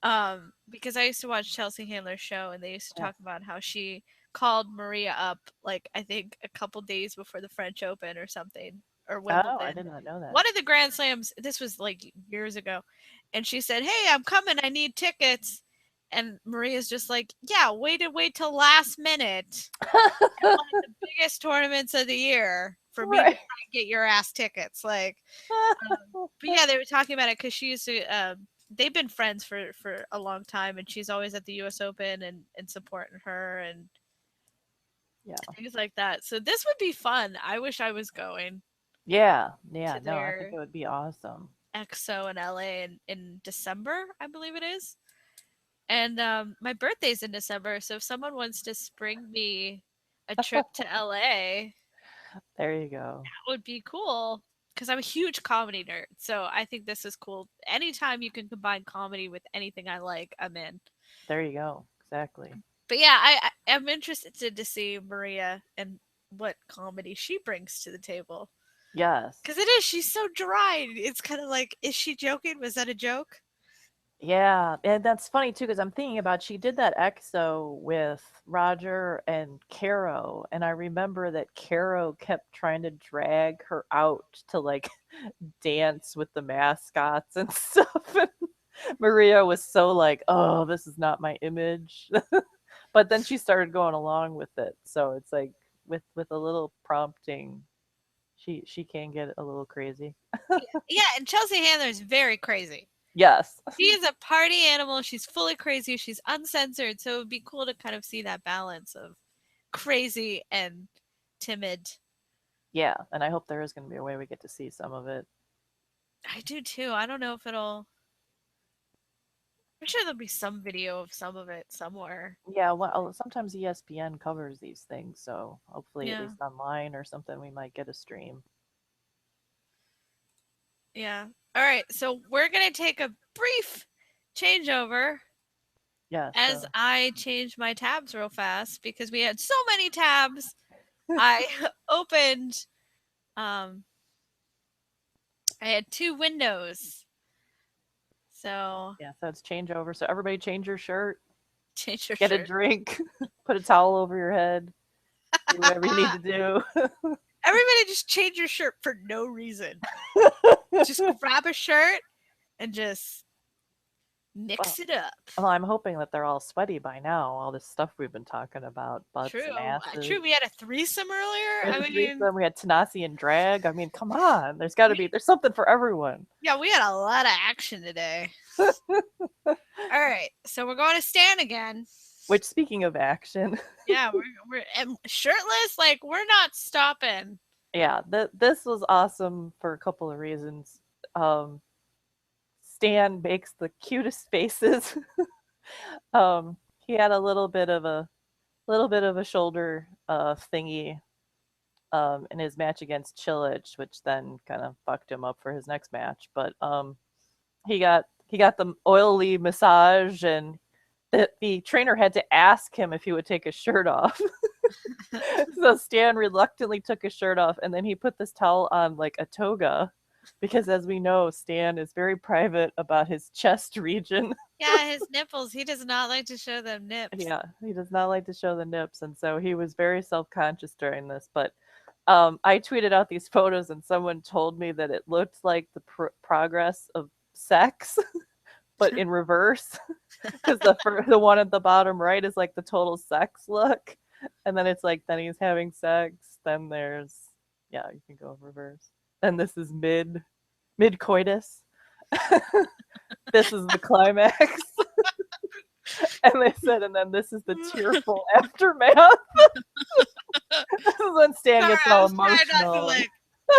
Because I used to watch Chelsea Handler's show, and they used to talk about how she called Maria up, like I think a couple days before the French Open or something, or Wimbledon. Oh, I did not know that. One of the Grand Slams. This was like years ago, and she said, "Hey, I'm coming. I need tickets." And Maria's just like, yeah, wait till last minute at one of the biggest tournaments of the year for me to Right. try and get your ass tickets. Like, but yeah, they were talking about it because she used to. They've been friends for a long time, and she's always at the U.S. Open and supporting her and Yeah. things like that. So this would be fun. I wish I was going Yeah. Yeah. to No, I think their it would be awesome. EXO in LA in December, I believe it is. And my birthday's in December, so if someone wants to spring me a trip to LA, There you go. that would be cool. Because I'm a huge comedy nerd, so I think this is cool. Anytime you can combine comedy with anything I like, I'm in. There you go. Exactly. But yeah, I am interested to see Maria and what comedy she brings to the table. Yes. Because it is, she's so dry. It's kind of like, is she joking? Was that a joke? Yeah, and that's funny too because I'm thinking about she did that EXO with Roger and Caro, and I remember that Caro kept trying to drag her out to like dance with the mascots and stuff. And Maria was so like, "Oh, this is not my image," but then she started going along with it. So it's like with a little prompting, she can get a little crazy. Yeah, and Chelsea Handler is very crazy. Yes. She is a party animal. She's fully crazy. She's uncensored. So it would be cool to kind of see that balance of crazy and timid. Yeah, and I hope there is going to be a way we get to see some of it. I do too. I don't know if it'll. I'm sure there'll be some video of some of it somewhere. Yeah, well, sometimes ESPN covers these things, so hopefully, at Yeah. least online or something, we might get a stream. Yeah. All right. So we're going to take a brief changeover Yeah, as so I change my tabs real fast because we had so many tabs. I opened, um, I had two windows. So yeah, so it's changeover. So everybody change your shirt, change your get a shirt. drink, put a towel over your head, do whatever you need to do. Everybody just change your shirt for no reason. Just grab a shirt and just mix Well, it up. well, I'm hoping that they're all sweaty by now. All this stuff we've been talking about, butts True. and asses. True. We had a threesome earlier. We had I a mean, threesome. We had Tanasi and drag. I mean, come on. There's got to be. There's something for everyone. yeah, we had a lot of action today. All right, so we're going to Stan again. Which, speaking of action, Yeah, we're shirtless. Like we're not stopping. yeah, this was awesome for a couple of reasons. Um, Stan makes the cutest faces. He had a little bit of a shoulder thingy in his match against Chilich, which then kind of fucked him up for his next match. But he got the oily massage, and the trainer had to ask him if he would take his shirt off. So Stan reluctantly took his shirt off, and then he put this towel on like a toga, because as we know, Stan is very private about his chest region. Yeah, his nipples. He does not like to show them nips. Yeah, he does not like to show the nips, and so he was very self-conscious during this. But I tweeted out these photos, and someone told me that it looked like the progress of sex, but in reverse, because the one at the bottom right is like the total sex look, and then it's like then he's having sex, then there's yeah, you can go in reverse. And this is mid coitus. This is the climax. And they said, and then this is the tearful aftermath. This is when Stan gets all emotional. Trying not to like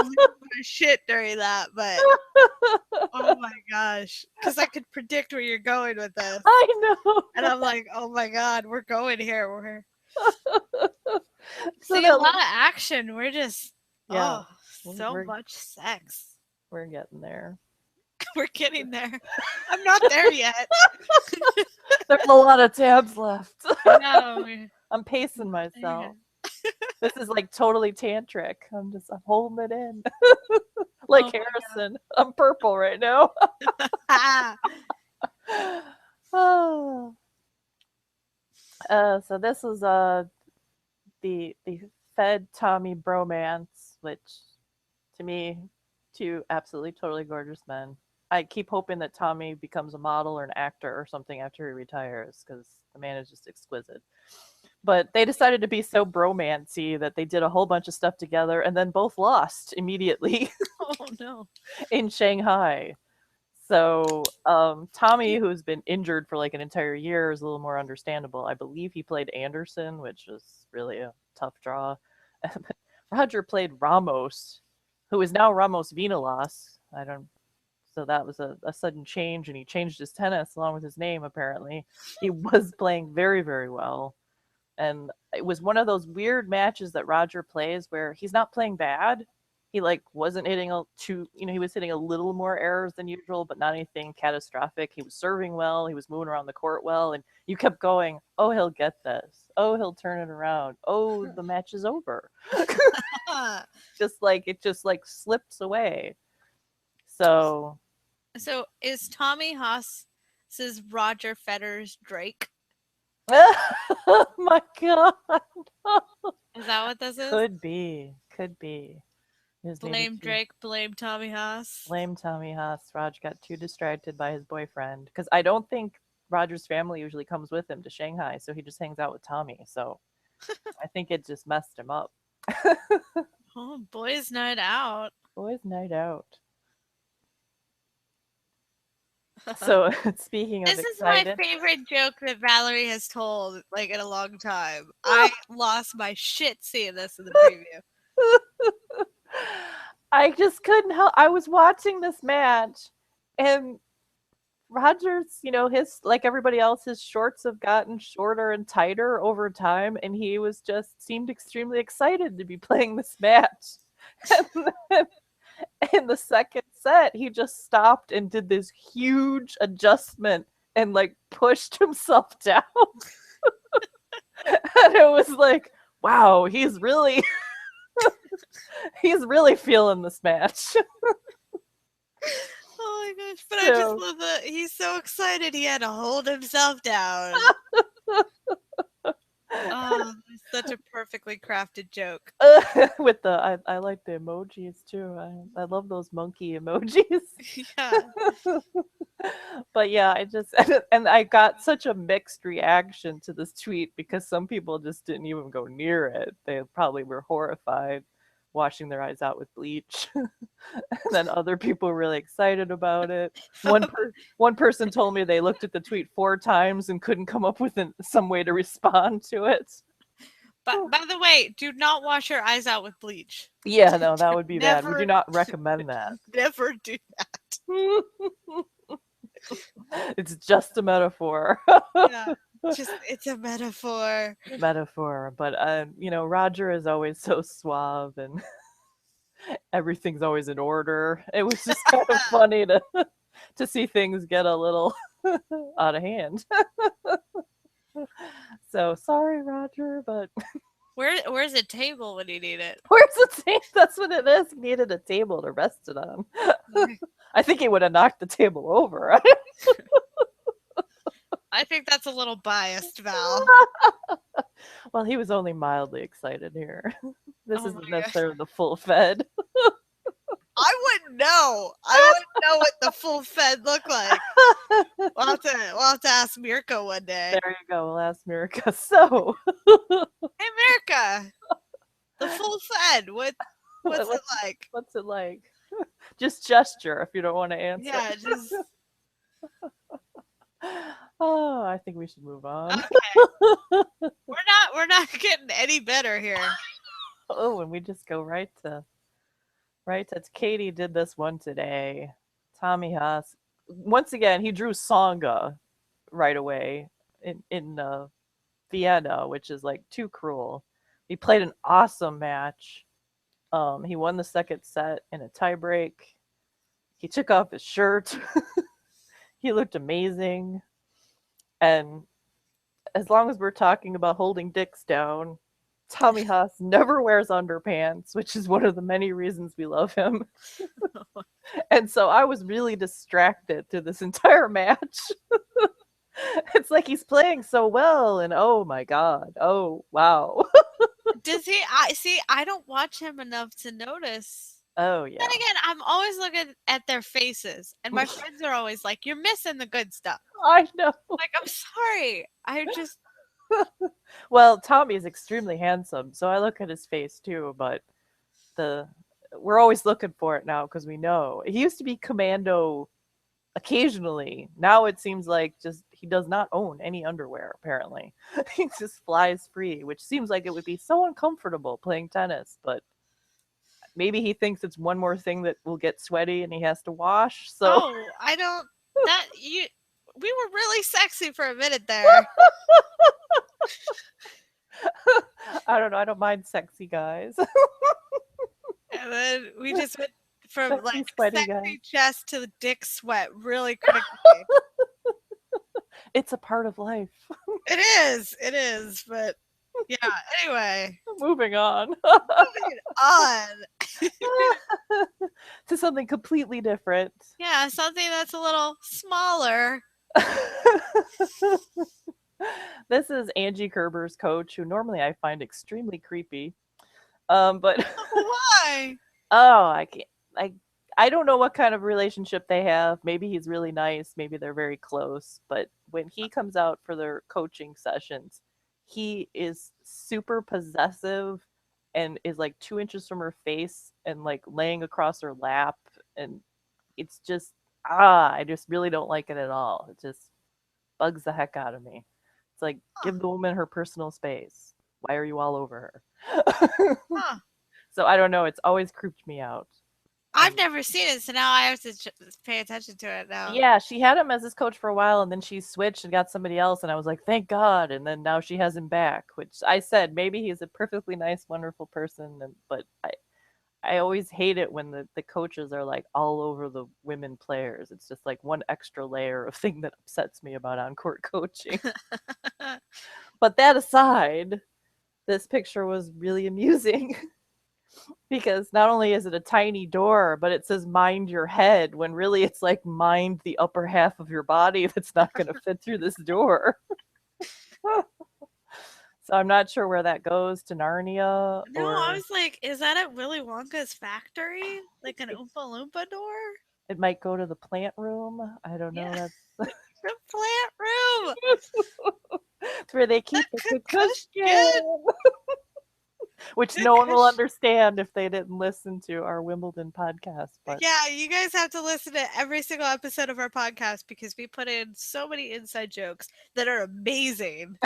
lose my shit during that, but oh my gosh, because I could predict where you're going with this. I know. And I'm like, oh my god, we're going here. We're So seeing a lot of action. We're just yeah, so much sex. We're getting there. We're getting there. I'm not there yet. There's a lot of tabs left. No. I'm pacing myself. This is like totally tantric. I'm holding it in. Like Harrison. I'm purple right now. Oh. So this was the Fed Tommy bromance, which to me, two absolutely totally gorgeous men. I keep hoping that Tommy becomes a model or an actor or something after he retires, because the man is just exquisite. But they decided to be so bromancy that they did a whole bunch of stuff together and then both lost immediately Oh no. in Shanghai. So Tommy, who's been injured for like an entire year, is a little more understandable. I believe he played Anderson, which was really a tough draw. Roger played Ramos, who is now Ramos Vinolas. I don't. So that was a sudden change, and he changed his tennis along with his name. Apparently, he was playing very, very well, and it was one of those weird matches that Roger plays where he's not playing bad. He like wasn't hitting he was hitting a little more errors than usual, but not anything catastrophic. He was serving well, he was moving around the court well, and you kept going, oh, he'll get this. Oh, he'll turn it around. Oh, the match is over. It just like slips away. So is Tommy Haas's Roger Federer's Drake? oh my god. Is that what this is? Could be. Blame Drake, blame Tommy Haas. Blame Tommy Haas. Raj got too distracted by his boyfriend. Because I don't think Roger's family usually comes with him to Shanghai, so he just hangs out with Tommy. So I think it just messed him up. Oh, boys' night out. Boys' night out. So speaking of this excited, is my favorite joke that Valerie has told like in a long time. I lost my shit seeing this in the preview. I just couldn't help. I was watching this match, and Rogers, his, like everybody else, his shorts have gotten shorter and tighter over time, and he was just seemed extremely excited to be playing this match. And then in the second set, he just stopped and did this huge adjustment and like pushed himself down. And it was like, wow, he's really feeling this match. Oh my gosh, but I just love that he's so excited he had to hold himself down. Oh, it's such a perfectly crafted joke. With I like the emojis too. I love those monkey emojis. Yeah. But yeah, and I got such a mixed reaction to this tweet because some people just didn't even go near it. They probably were horrified, washing their eyes out with bleach. And then other people were really excited about it. One person told me they looked at the tweet 4 times and couldn't come up with some way to respond to it. But by the way, do not wash your eyes out with bleach. Yeah, no, that would be bad. We do not recommend that. Never do that. It's just a metaphor. Yeah, it's a metaphor. But Roger is always so suave and everything's always in order. It was just kind of funny to see things get a little out of hand. So sorry, Roger, but where's a table when you need it? Where's the table? That's what it is. He needed a table to rest it on. I think he would have knocked the table over. I think that's a little biased, Val. Well, he was only mildly excited here. This isn't necessarily the full fed. I wouldn't know. I wouldn't know what the full fed looked like. We'll have to ask Mirka one day. There you go. We'll ask Mirka. So, hey Mirka, the full fed. What's it like? What's it like? Just gesture if you don't want to answer. Yeah, just. Oh, I think we should move on. Okay. We're not getting any better here. Oh, and we just go right to Katie did this one today. Tommy Haas. Once again, he drew Tsonga right away in Vienna, which is like too cruel. He played an awesome match. He won the second set in a tiebreak. He took off his shirt. He looked amazing. And as long as we're talking about holding dicks down, Tommy Haas never wears underpants, which is one of the many reasons we love him. And so I was really distracted through this entire match. It's like he's playing so well, and oh my god, oh wow. Does he? I don't watch him enough to notice. Oh yeah. Then again, I'm always looking at their faces, and my friends are always like, "You're missing the good stuff." I know. Like, I'm sorry. I just Well, Tommy is extremely handsome, so I look at his face too, but the we're always looking for it now because we know. He used to be commando occasionally. Now it seems like just he does not own any underwear, apparently. He just flies free, which seems like it would be so uncomfortable playing tennis, but maybe he thinks it's one more thing that will get sweaty and he has to wash. So Oh, I don't that you we were really sexy for a minute there. I don't know, I don't mind sexy guys. And then we just went from Sexy, like sweaty sexy guy. chest to the dick sweat really quickly. It's a part of life. It is, but yeah, anyway, Moving on. moving on. To something completely different. Yeah, something that's a little smaller. This is Angie Kerber's coach, who normally I find extremely creepy. But Why? oh, I can't. I don't know what kind of relationship they have. Maybe he's really nice. Maybe they're very close. But when he comes out for their coaching sessions, he is super possessive and is like 2 inches from her face and like laying across her lap. And it's just, I just really don't like it at all. It just bugs the heck out of me. It's like, give the woman her personal space. Why are you all over her? Huh. So I don't know. It's always creeped me out. I've never seen it, so now I have to pay attention to it now. Yeah, she had him as his coach for a while, and then she switched and got somebody else, and I was like, thank God. And then now she has him back, which I said maybe he's a perfectly nice, wonderful person, but I always hate it when the coaches are like all over the women players. It's just like one extra layer of thing that upsets me about on-court coaching. But that aside, this picture was really amusing. Because not only is it a tiny door, but it says mind your head when really it's like mind the upper half of your body that's not going to fit through this door. So I'm not sure where that goes to Narnia. No, or I was like, is that at Willy Wonka's factory? Like an Oompa Loompa door? it might go to the plant room. I don't know. Yeah. That's The plant room. it's where they keep the concussion. concussion. Which no one will understand if they didn't listen to our Wimbledon podcast. But yeah, you guys have to listen to every single episode of our podcast because we put in so many inside jokes that are amazing.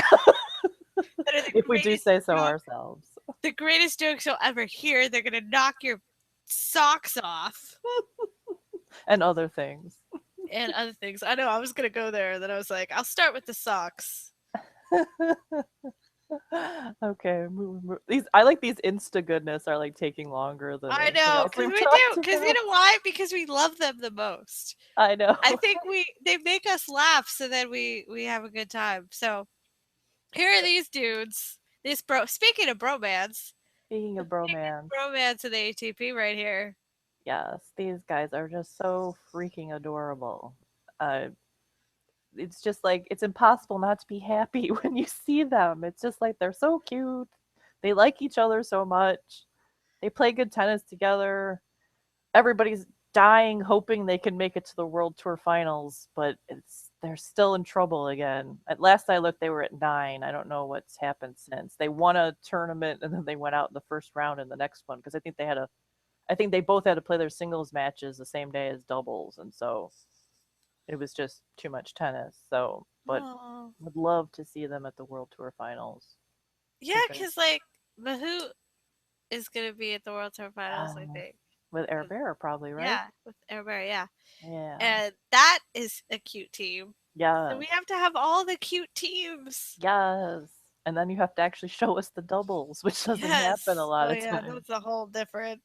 If we do say so ourselves. The greatest jokes you'll ever hear. They're going to knock your socks off. And other things. And other things. I know, I was going to go there. Then I was like, I'll start with the socks. Okay, these I like these Insta Goodness are like taking longer than I know, because we do. Because you know why? Because we love them the most. I know. I think they make us laugh, so then we have a good time. So here are these dudes. Speaking of bromance. Speaking of bromance. Bromance in the ATP right here. Yes, these guys are just so freaking adorable. It's just like it's impossible not to be happy when you see them. It's just like they're so cute. They like each other so much. They play good tennis together. Everybody's dying, hoping they can make it to the World Tour Finals, but they're still in trouble again. At last I looked, they were at 9. I don't know what's happened since. They won a tournament and then they went out in the first round in the next one because I think they both had to play their singles matches the same day as doubles, and so it was just too much tennis. So, but would love to see them at the World Tour Finals. Yeah, because like Mahut is gonna be at the World Tour Finals, I think. With Herbert, probably, right? Yeah, with Herbert, yeah. Yeah. And that is a cute team. Yeah. So we have to have all the cute teams. Yes. And then you have to actually show us the doubles, which doesn't happen a lot of times. That's a whole different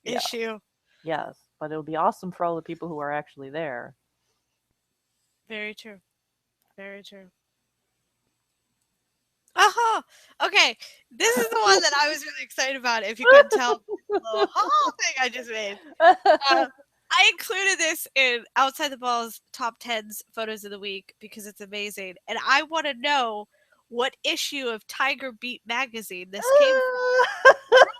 issue. Yes, but it'll be awesome for all the people who are actually there. Very true. Very true. Oh, okay. This is the one that I was really excited about. If you couldn't tell the little thing I just made. I included this in Outside the Ball's top 10s photos of the week because it's amazing. And I want to know what issue of Tiger Beat magazine this came from.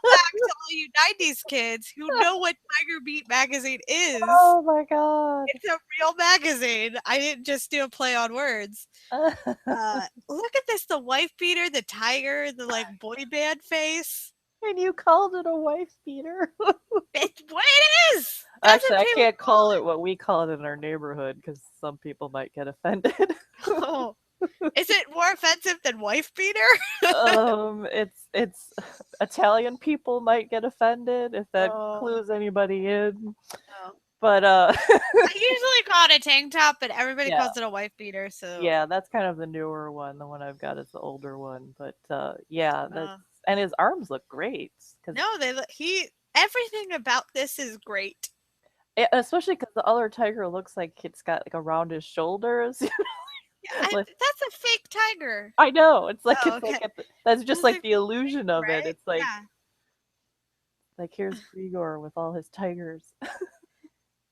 Back to all you 90s kids who know what Tiger Beat magazine is. Oh my god. It's a real magazine. I didn't just do a play on words. Look at this, the wife beater, the tiger, the like boy band face. And you called it a wife beater? It's what it is. That's Actually, what I people can't call it what we call it in our neighborhood because some people might get offended. Oh, is it more offensive than wife beater? It's Italian people might get offended if that Oh, clues anybody in. no. But I usually call it a tank top, but everybody yeah, calls it a wife beater. So yeah, that's kind of the newer one. The one I've got is the older one. But yeah, that's uh, and his arms look great because no, he everything about this is great. especially because the other tiger looks like it's got like around his shoulders. Yeah, Like, that's a fake tiger. I know it's like Oh, it's okay. like that's I just was like like, the illusion of it. right? It's like Yeah. here's Grigor with all his tigers.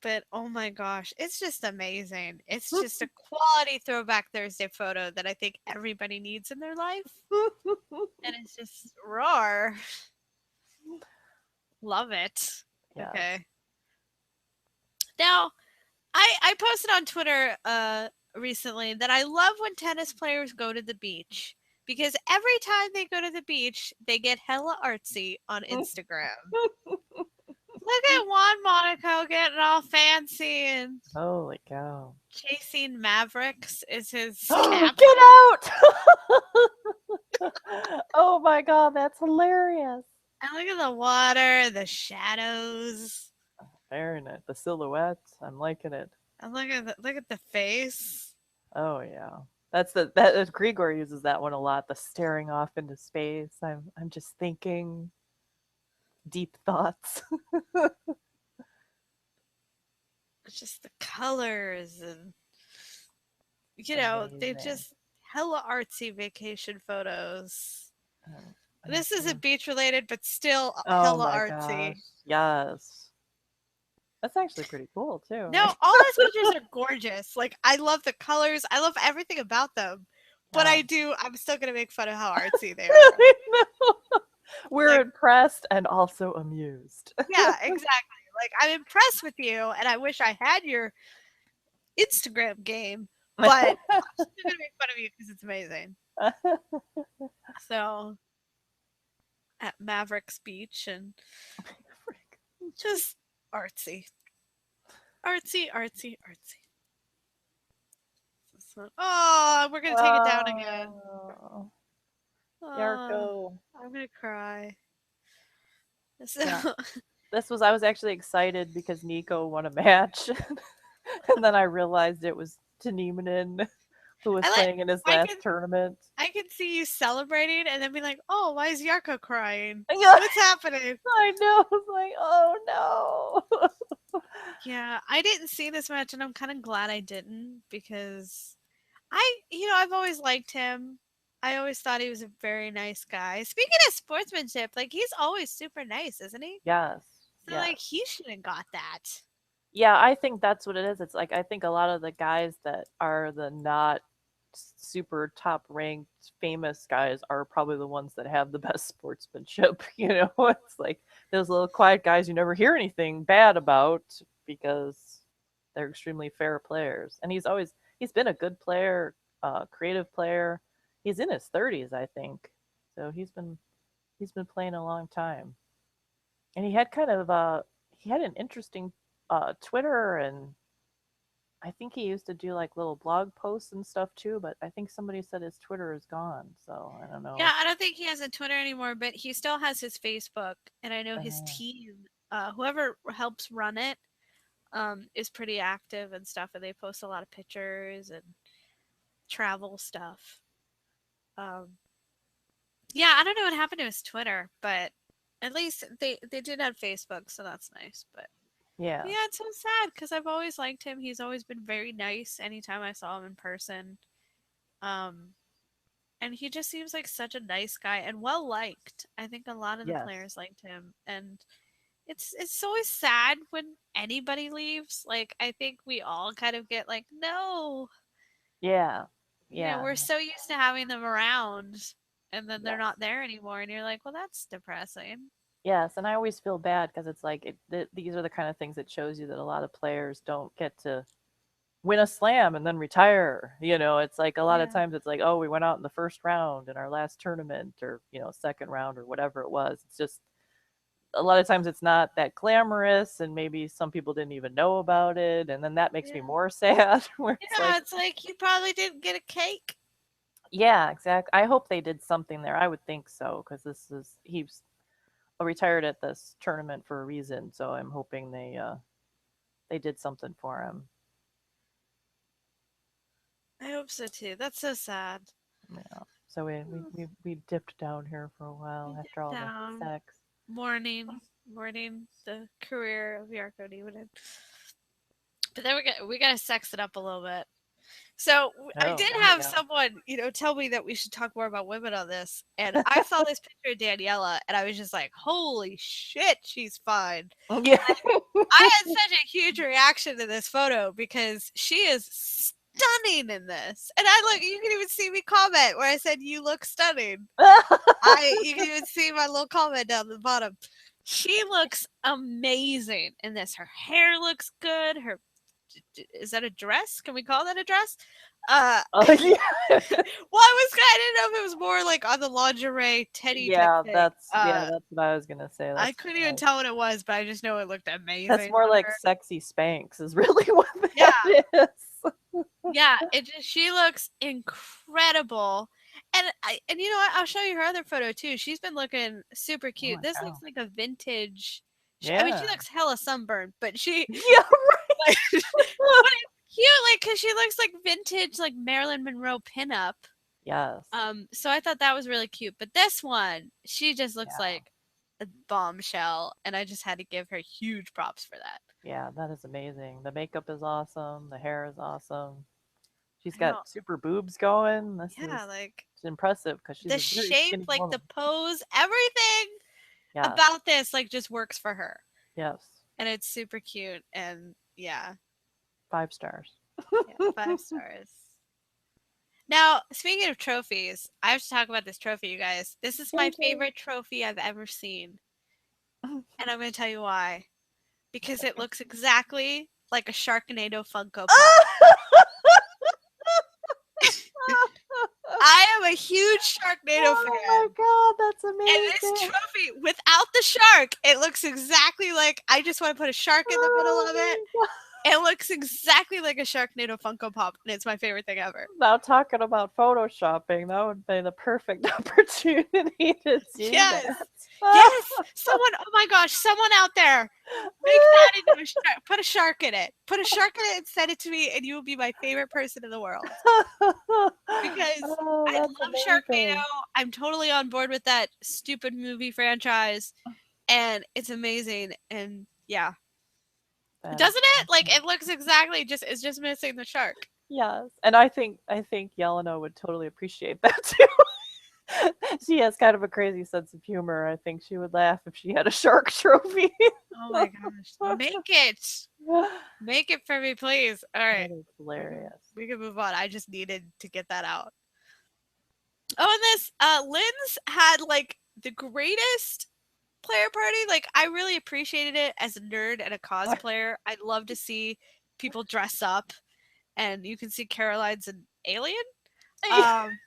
But oh my gosh, it's just amazing. It's just a quality Throwback Thursday photo that I think everybody needs in their life. And it's just roar. Love it. Yeah. Okay. Now, I posted on Twitter recently that I love when tennis players go to the beach because every time they go to the beach, they get hella artsy on Instagram. Look at Juan Monaco getting all fancy and Holy cow. chasing Mavericks is his Get caption. out! Oh my god, that's hilarious. And look at the water, the shadows. Very nice. The silhouettes, I'm liking it. And look at the face. Oh yeah. That Grigor uses that one a lot, the staring off into space. I'm just thinking deep thoughts. It's just the colors and they Amazing. just hella artsy vacation photos. Um, This isn't beach related, but still Oh hella my artsy. gosh. Yes. That's actually pretty cool too. No, all those pictures are gorgeous. Like I love the colors. I love everything about them. But Yeah. I'm still gonna make fun of how artsy they are. I know. We're Like, impressed and also amused. yeah, exactly. Like I'm impressed with you and I wish I had your Instagram game, but I'm still gonna make fun of you because it's amazing. So at Mavericks Beach and just artsy. Artsy, artsy, artsy. Oh, we're gonna take it down again. Oh, Oh, Jarkko. I'm gonna cry. So, Yeah. I was actually excited because Nico won a match. And then I realized it was to Nieminen who was I like. playing in his I last can tournament. I can see you celebrating and then be like, "Oh, why is Yarko crying? Yeah, What's happening?" I know. I was like, oh no. Yeah, I didn't see this match, and I'm kind of glad I didn't because I've always liked him. I always thought he was a very nice guy. Speaking of sportsmanship, like he's always super nice, isn't he? Yes. So Yes. like he should have got that. Yeah, I think that's what it is. It's like I think a lot of the guys that are the not super top ranked famous guys are probably the ones that have the best sportsmanship. It's like those little quiet guys you never hear anything bad about because they're extremely fair players. And he's been a good player, creative player. He's in his 30s, I think. So he's been playing a long time. And he had an interesting Twitter, and I think he used to do like little blog posts and stuff too, but I think somebody said his Twitter is gone, so I don't know. Yeah, I don't think he has a Twitter anymore, but he still has his Facebook, and I know his Uh, team, whoever helps run it, is pretty active and stuff, and they post a lot of pictures and travel stuff. Um, yeah, I don't know what happened to his Twitter, but at least they did have Facebook, so that's nice. But yeah, yeah, it's so sad because I've always liked him. He's always been very nice anytime I saw him in person. Um, and he just seems like such a nice guy and well liked. I think a lot of the yes, players liked him, and it's always sad when anybody leaves. Like I think we all kind of get like, no, yeah, yeah, we're so used to having them around, and then they're yes, not there anymore, and you're like, well, that's depressing. Yes, and I always feel bad because it's like these are the kind of things that shows you that a lot of players don't get to win a slam and then retire. It's like a lot of Yeah. times it's like, oh, we went out in the first round in our last tournament, or second round, or whatever it was. It's just a lot of times it's not that glamorous, and maybe some people didn't even know about it, and then that makes me Yeah. more sad. Where it's Yeah, like, it's like you probably didn't get a cake. yeah, exactly. I hope they did something there. I would think so, because he's retired at this tournament for a reason. So I'm hoping they did something for him. I hope so too. That's so sad. Yeah. So we dipped down here for a while We after did all the down sex. mourning the career of Jarkko Nieminen. But then we gotta sex it up a little bit. So I Oh, did here we have go. someone, tell me that we should talk more about women on this, and I saw this picture of Daniela, and I was just like, "Holy shit, she's fine!" Yeah. I had such a huge reaction to this photo because she is stunning in this, and you can even see me comment where I said, "You look stunning." You can even see my little comment down the bottom. She looks amazing in this. Her hair looks good. Is that a dress? Can we call that a dress? Oh, yeah. Well, I didn't know if it was more like on the lingerie teddy type Yeah, thing. that's what I was gonna say. I couldn't even tell what it was, but I just know it looked That's amazing more on like her. sexy Spanx is really what Yeah, that is. yeah. She looks incredible, and you know what? I'll show you her other photo too. She's been looking super Oh cute. my This god. looks like a vintage. I mean, she Yeah. looks hella sunburned, but Yeah, like, but right. it's cute, like because she looks like vintage, like Marilyn Monroe pinup. Yes. So I thought that was really cute. But this one, she just looks Yeah. like a bombshell, and I just had to give her huge props for that. Yeah, that is amazing. The makeup is awesome. The hair is awesome. She's I got know. super boobs going. This is Yeah, like it's impressive because she's the a very shape, skinny like the woman. pose, everything Yes. about this like just works for her. Yes. And it's super cute and yeah. 5 stars. Yeah, 5 stars. Now, speaking of trophies, I have to talk about this trophy, you guys. This is my favorite trophy I've ever seen. And I'm going to tell you why. Because it looks exactly like a Sharknado Funko Pop. I am a huge Sharknado Oh my fan. god, that's And this amazing. trophy, without the shark, it looks exactly like I just want to put a shark in the middle Oh of it. my god. It looks exactly like a Sharknado Funko Pop, and it's my favorite thing ever. Now talking about photoshopping, that would be the perfect opportunity to do Yes. that. Yes. Someone, oh my gosh, someone out there, make that into a shark. Put a shark in it. Put a shark in it and send it to me, and you will be my favorite person in the world. Because Oh, I that's love amazing. Sharknado. I'm totally on board with that stupid movie franchise, and it's amazing. And yeah, That is doesn't it? Like awesome. it looks exactly it's just missing the shark. Yes, and I think Yelena would totally appreciate that too. She has kind of a crazy sense of humor. I think she would laugh if she had a shark trophy. Oh my gosh, make it for me, please. All right, That is we can hilarious. we can move on. I just needed to get that out. Oh, and this Lynn's had like the greatest player party. Like I really appreciated it as a nerd and a cosplayer. I'd love to see people dress up, and you can see Caroline's an alien. Um,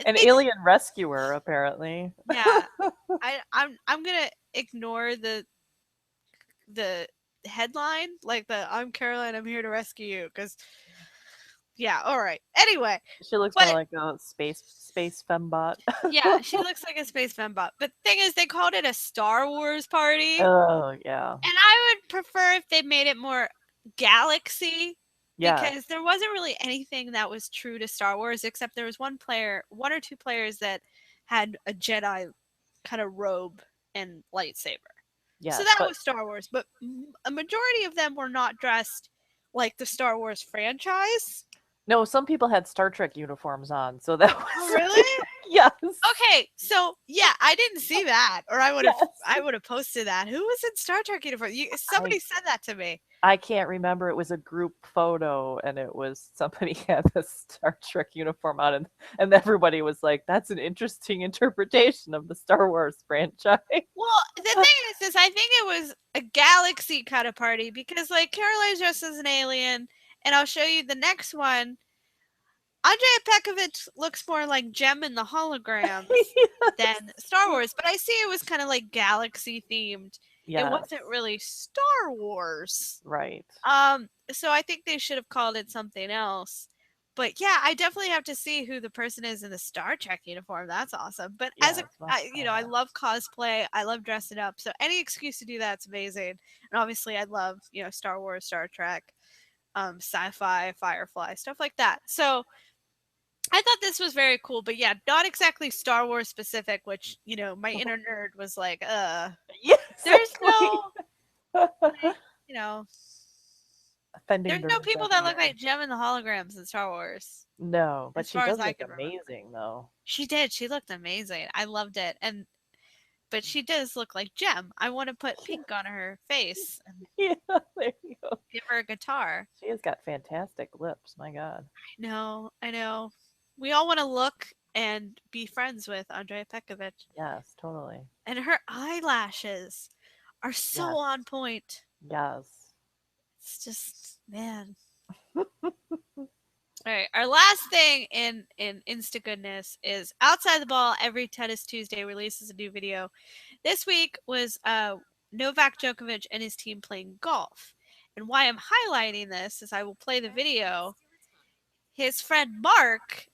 An they alien rescuer, apparently. yeah. I'm gonna ignore the headline, like the "I'm Caroline, I'm here to rescue you," because yeah. All right. Anyway, She looks more but like a space fembot. yeah, she looks like a space fembot. But the thing is, they called it a Star Wars party. Oh yeah. And I would prefer if they made it more galaxy Yes. because there wasn't really anything that was true to Star Wars except there was one or two players that had a Jedi kind of robe and lightsaber. So Yes, that but was Star Wars, but a majority of them were not dressed like the Star Wars franchise. No, some people had Star Trek uniforms on, so that was Oh, really? yes. Okay, so yeah, I didn't see that, or I would have Yes. posted that. Who was in Star Trek uniform? Somebody said that to me. I can't remember. It was a group photo, and it was somebody had the Star Trek uniform on, and everybody was like, "That's an interesting interpretation of the Star Wars franchise." Well, the thing is I think it was a galaxy kind of party because like Caroline's dressed as an alien, and I'll show you the next one. Andrea Pekovic looks more like Gem in the holograms than Star Wars, but I see it was kind of like galaxy themed. It Yes, wasn't really Star Wars. right. So I think they should have called it something else. But yeah, I definitely have to see who the person is in the Star Trek uniform. That's awesome. But as Yes, I love cosplay. I love dressing up. So any excuse to do that's amazing. And obviously, I love Star Wars, Star Trek, sci-fi, Firefly, stuff like that. So I thought this was very cool. But yeah, not exactly Star Wars specific. Which my inner nerd was like, Yes, there's exactly. no, like, Offending there's no nerds people that look everywhere. like Gem in the holograms in Star Wars. No, but As she far as does I look can remember. amazing, though. She did. She looked amazing. I loved it. But she does look like Gem. I want to put pink on her face and Yeah, there you go. give her a guitar. She has got fantastic lips. My God. I know. We all want to look and be friends with Andrea Pekovic. Yes, totally. And her eyelashes are so Yes, on point. yes. It's just, man. All right, our last thing in Insta Goodness is Outside the Ball. Every Tennis Tuesday releases a new video. This week was Novak Djokovic and his team playing golf. And why I'm highlighting this is I will play the video. His friend Mark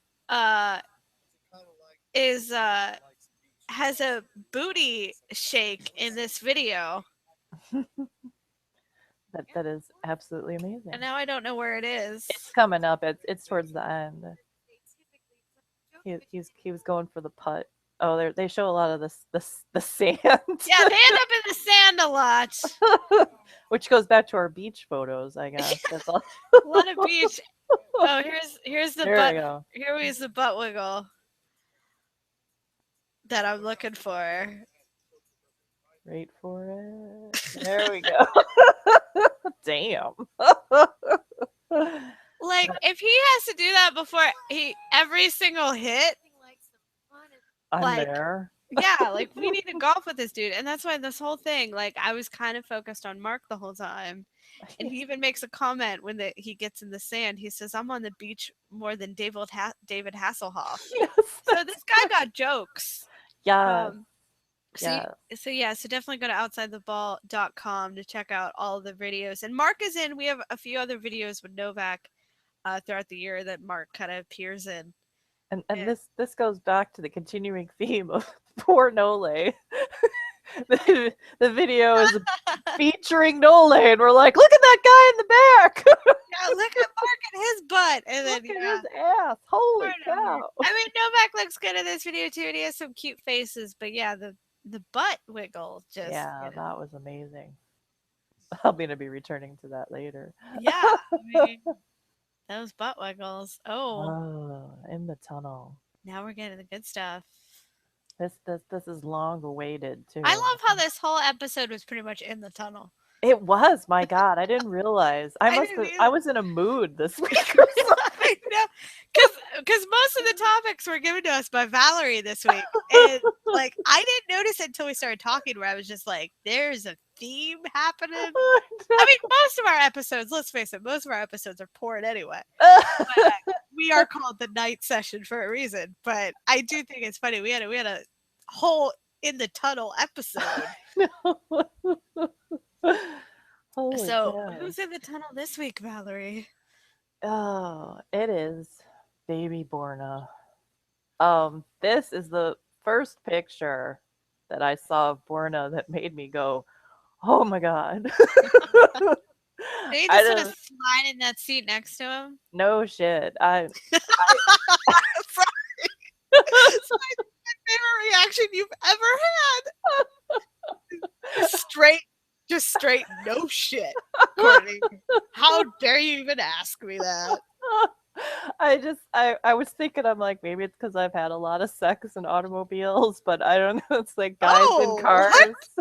is has a booty shake in this video. That is absolutely amazing. And now I don't know where it is. It's coming up. It's towards the end. He was going for the putt. Oh, they show a lot of the sand. Yeah, they end up in the sand a lot. Which goes back to our beach photos, I guess. That's all. A lot of beach. Oh, here's the There butt. we go. Here is the butt wiggle that I'm looking for. Wait for it. There we go. Damn. Like if he has to do that before every single hit, I'm like, there. yeah, like we need to golf with this dude, and that's why this whole thing, like I was kind of focused on Mark the whole time, and he even makes a comment when he gets in the sand. He says, "I'm on the beach more than David Hasselhoff." Yes. So this guy got jokes. Yeah. So definitely go to outsidetheball.com to check out all of the videos. And Mark is in. We have a few other videos with Novak throughout the year that Mark kind of appears in. And this goes back to the continuing theme of poor Nole. the video is featuring Nole, and we're like, look at that guy in the back. Yeah, look at Mark and his butt, and then look at his ass. Holy cow! I mean, Novak looks good in this video too, and he has some cute faces. But yeah, the butt wiggle just that was amazing. I'm gonna be returning to that later. Yeah, I mean, those butt wiggles. Oh, in the tunnel. Now we're getting the good stuff. This is long awaited too. I love how this whole episode was pretty much in the tunnel. It was, my God, I didn't realize. I was in a mood this week. I know, because most of the topics were given to us by Valerie this week, and like I didn't notice it until we started talking, where I was just like, "There's a theme happening." I mean, most of our episodes, let's face it, most of our episodes are porn anyway. But we are called the night session for a reason. But I do think it's funny. We had a whole in the tunnel episode. Holy so cow. who's in the tunnel this week, Valerie? Oh, it is baby Borna. This is the first picture that I saw of Borna that made me go, oh my God. They just sort of slide in that seat next to him. No shit. Sorry. It's my favorite reaction you've ever had. Straight, no shit, Courtney. How dare you even ask me that? I was thinking, I'm like, maybe it's because I've had a lot of sex in automobiles, but I don't know. It's like guys in cars.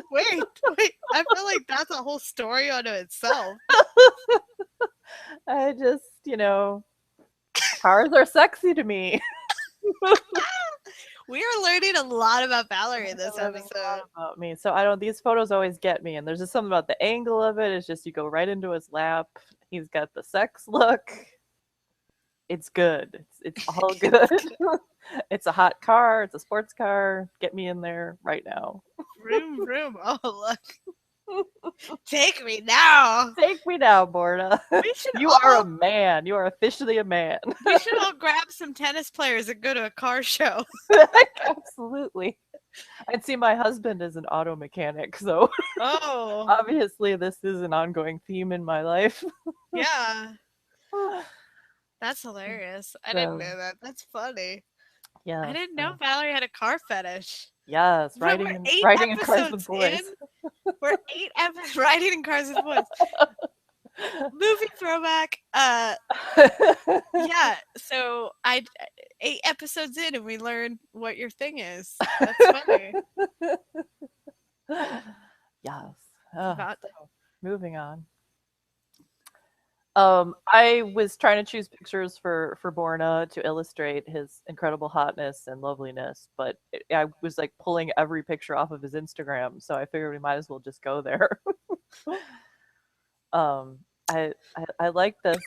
What? Wait. I feel like that's a whole story unto itself. I just, cars are sexy to me. We are learning a lot about Valerie in this Learning a lot episode. about me. So I don't. These photos always get me, and there's just something about the angle of it. It's just you go right into his lap. He's got the sex look. It's good. It's all good. It's a hot car. It's a sports car. Get me in there right now. Vroom, vroom. Oh, look. Take me now. Take me now, Borna. We should You are a man. You are officially a man. We should all grab some tennis players and go to a car show. Absolutely. I'd see my husband as an auto mechanic, so Oh, obviously this is an ongoing theme in my life. yeah. That's hilarious. I didn't know that. That's funny. Yeah. I didn't know Valerie had a car fetish. Yes, We're riding in cars with boys. We're 8 episodes riding in cars with boys. Movie throwback. Yeah. So 8 episodes in, and we learn what your thing is. That's funny. Yes. About Moving on. I was trying to choose pictures for Borna to illustrate his incredible hotness and loveliness, but I was like pulling every picture off of his Instagram, so I figured we might as well just go there. I like this,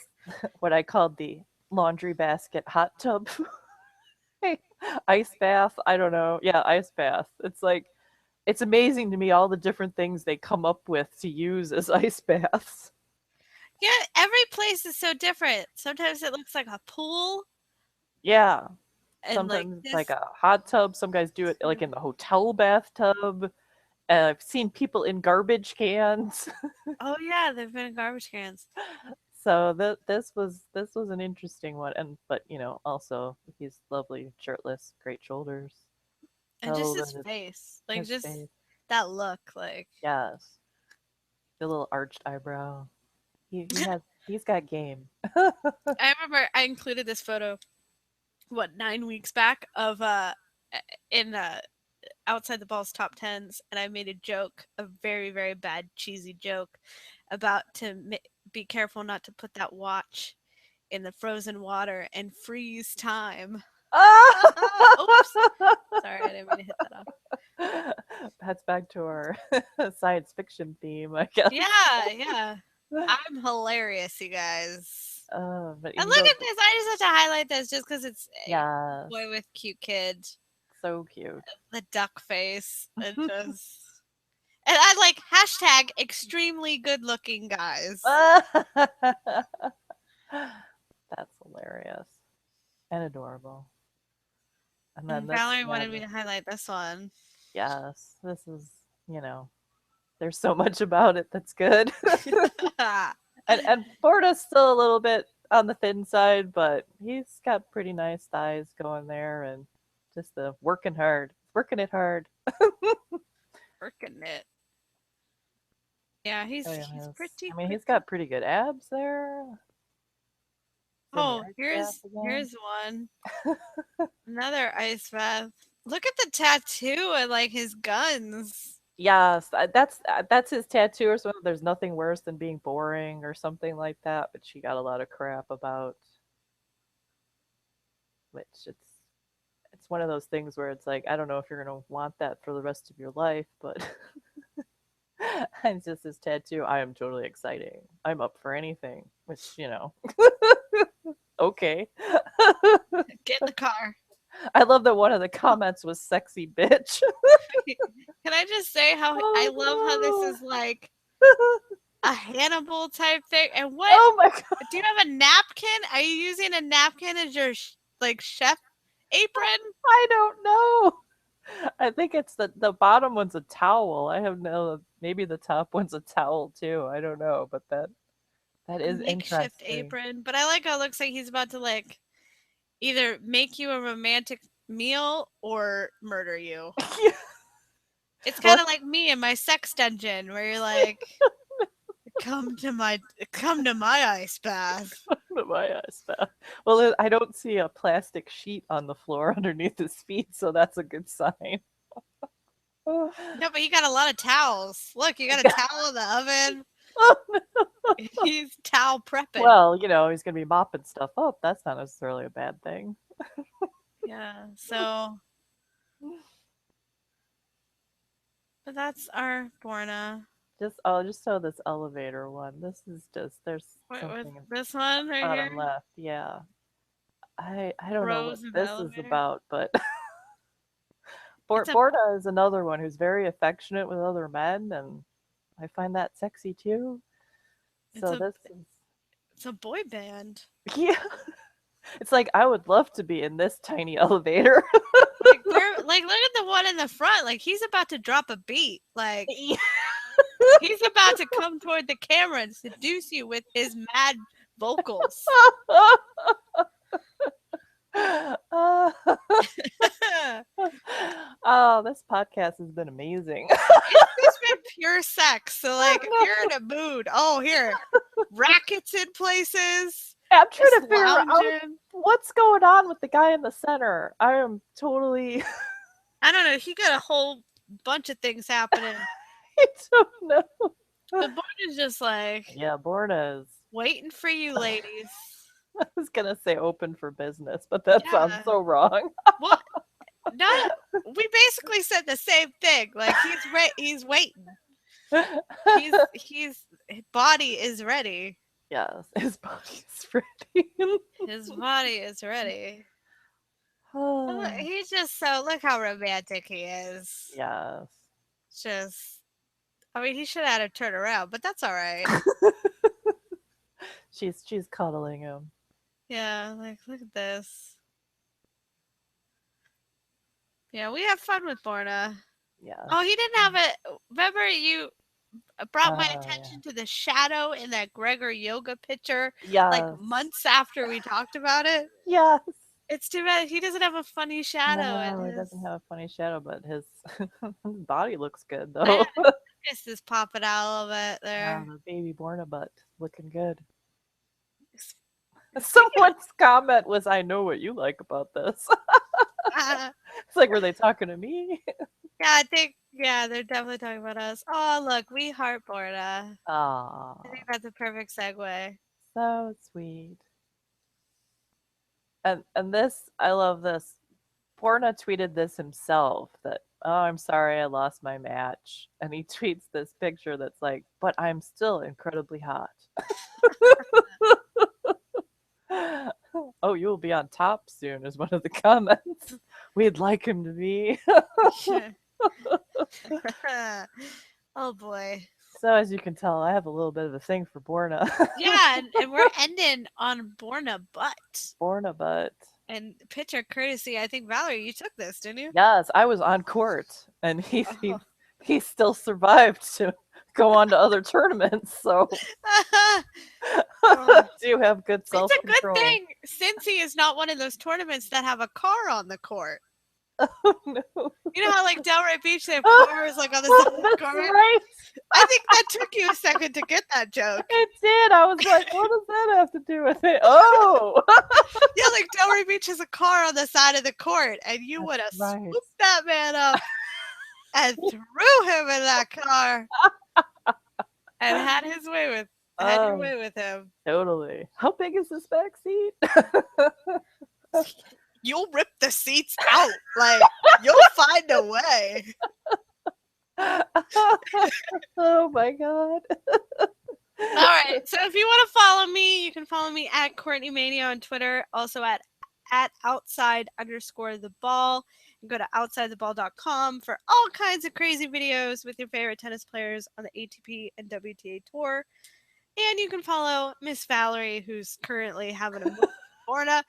what I called the laundry basket hot tub. Ice bath. I don't know. Yeah, ice bath. It's like, it's amazing to me all the different things they come up with to use as ice baths. Yeah, every place is so different. Sometimes it looks like a pool. Yeah. And Sometimes it's like a hot tub. Some guys do it like in the hotel bathtub. I've seen people in garbage cans. Oh yeah, they've been in garbage cans. So this was an interesting one, but also he's lovely, shirtless, great shoulders, And just his face, like just face. that look, like Yes, the little arched eyebrow. He's got game. I remember I included this photo, 9 weeks back of in outside the ball's top tens, and I made a joke, a very very bad cheesy joke, about be careful not to put that watch in the frozen water and freeze time. Oops. Sorry, I didn't mean to hit that off. That's back to our science fiction theme, I guess. Yeah. I'm hilarious, you guys. But and look at this. I just have to highlight this just because it's a boy with cute kid. So cute. The duck face. It just... And I like hashtag extremely good looking guys. That's hilarious. And adorable. And then Valerie wanted me to highlight this one. Yes. This is, there's so much about it that's good. and Borna's still a little bit on the thin side, but he's got pretty nice thighs going there, and just the working it hard. Working it. Yeah, he's pretty. I mean, he's got pretty good abs there. Oh, here's one. Another ice bath. Look at the tattoo and like his guns. Yes, that's his tattoo or something. There's nothing worse than being boring or something like that, but she got a lot of crap about, which it's one of those things where it's like, I don't know if you're gonna want that for the rest of your life, but it's just his tattoo. I am totally exciting. I'm up for anything, which okay. Get in the car. I love that one of the comments was "sexy bitch." Can I just say how I love how this is like a Hannibal type thing? And what? Oh my god! Do you have a napkin? Are you using a napkin as your chef apron? I don't know. I think it's the bottom one's a towel. I have maybe the top one's a towel too. I don't know, but that is makeshift interesting. Apron. But I like how it looks like he's about to like either make you a romantic meal or murder you. It's kind of like me in my sex dungeon where you're like Come to my ice bath. My ice bath. Well, I don't see a plastic sheet on the floor underneath his feet, so that's a good sign. No, but you got a lot of towels. Look, you got a towel in the oven. Oh, no. He's towel prepping. Well, he's going to be mopping stuff up. That's not necessarily a bad thing. Yeah, so. But that's our Borna. Just so this elevator one. This is just, there's something in this one right bottom here? left. Yeah. I don't know what Rose in the this is elevator? about, but Borna is another one who's very affectionate with other men, and I find that sexy too. So it's a boy band. Yeah. It's like I would love to be in this tiny elevator. Like look at the one in the front. Like he's about to drop a beat. Like he's about to come toward the camera and seduce you with his mad vocals. Oh, this podcast has been amazing. It's been pure sex. So like if you're in a mood, here, rackets in places. I'm trying to figure out what's going on with the guy in the center. I am totally I don't know. He got a whole bunch of things happening. I don't know. The board is just like, yeah, Borna is waiting for you, ladies. I was gonna say open for business, but that sounds so wrong. Well, we basically said the same thing. Like he's waiting. His body is ready. Yes, his body is ready. His body is ready. He's just look how romantic he is. Yes. He should have had her turn around, but that's all right. She's cuddling him. Yeah, like look at this. Yeah, we have fun with Borna. Yeah. Oh, he didn't have it. Remember you brought my attention to the shadow in that Grigor yoga picture. Yeah. Like months after we talked about it. Yes. It's too bad he doesn't have a funny shadow. No, he doesn't have a funny shadow, but his body looks good though. This is popping out a little bit there. Yeah, the baby Borna butt looking good. Someone's comment was, "I know what you like about this." It's like, were they talking to me? Yeah, I think they're definitely talking about us. Oh, look, we heart Borna. Aww. I think that's a perfect segue. So sweet. And this, I love this. Borna tweeted this himself that, "Oh, I'm sorry I lost my match." And he tweets this picture that's like, "But I'm still incredibly hot." "Oh, you'll be on top soon," is one of the comments. "We'd like him to be." Oh boy. So as you can tell, I have a little bit of a thing for Borna. Yeah, and we're ending on Borna butt. Borna butt. And picture courtesy, I think Valerie, you took this, didn't you? Yes, I was on court, and he still survived to go on to other tournaments. So do have good self-control. It's a good thing since he is not one of those tournaments that have a car on the court. Oh no! You know how like Delray Beach they have cars like on the side of the court. Right. I think that took you a second to get that joke. It did. I was like, what does that have to do with it? Oh. Yeah, like Delray Beach has a car on the side of the court, and you would have swooped that man up and threw him in that car and had your way with him. Totally. How big is this back seat? You'll rip the seats out. Like, you'll find a way. Oh my god. All right. So if you want to follow me, you can follow me at Courtney Mania on Twitter. Also at outside_the_ball. And go to outsidetheball.com for all kinds of crazy videos with your favorite tennis players on the ATP and WTA tour. And you can follow Miss Valerie, who's currently having a movie Borna at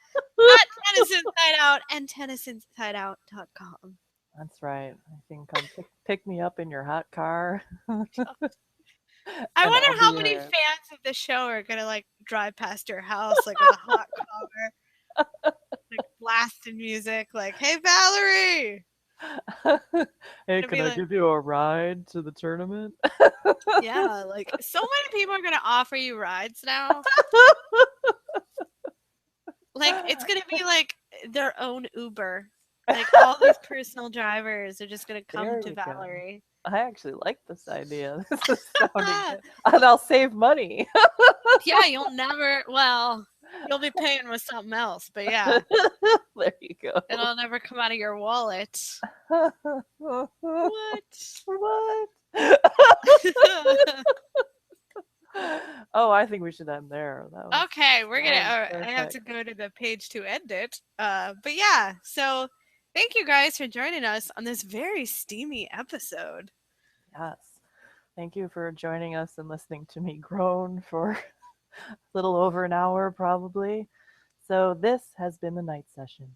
Tennis Inside Out and tennisinsideout.com. That's right. I can come pick me up in your hot car. I wonder how many fans of the show are gonna like drive past your house like with a hot car, like blasting music, like, "Hey Valerie, Hey, Gonna can be I like, give you a ride to the tournament? yeah, like so many people are gonna offer you rides now. Like it's gonna be like their own Uber. Like all these personal drivers are just gonna come There to you go. Valerie. I actually like this idea. This is sounding good. And I'll save money. Yeah, you'll never. Well, you'll be paying with something else, but yeah, There you go. it'll never come out of your wallet. What? What? Oh, I think we should end there. Okay, we're gonna. That was I have to perfect. go to the page to end it. But yeah, so thank you guys for joining us on this very steamy episode. Yes. Thank you for joining us and listening to me groan for a little over an hour, probably. So, this has been the night session.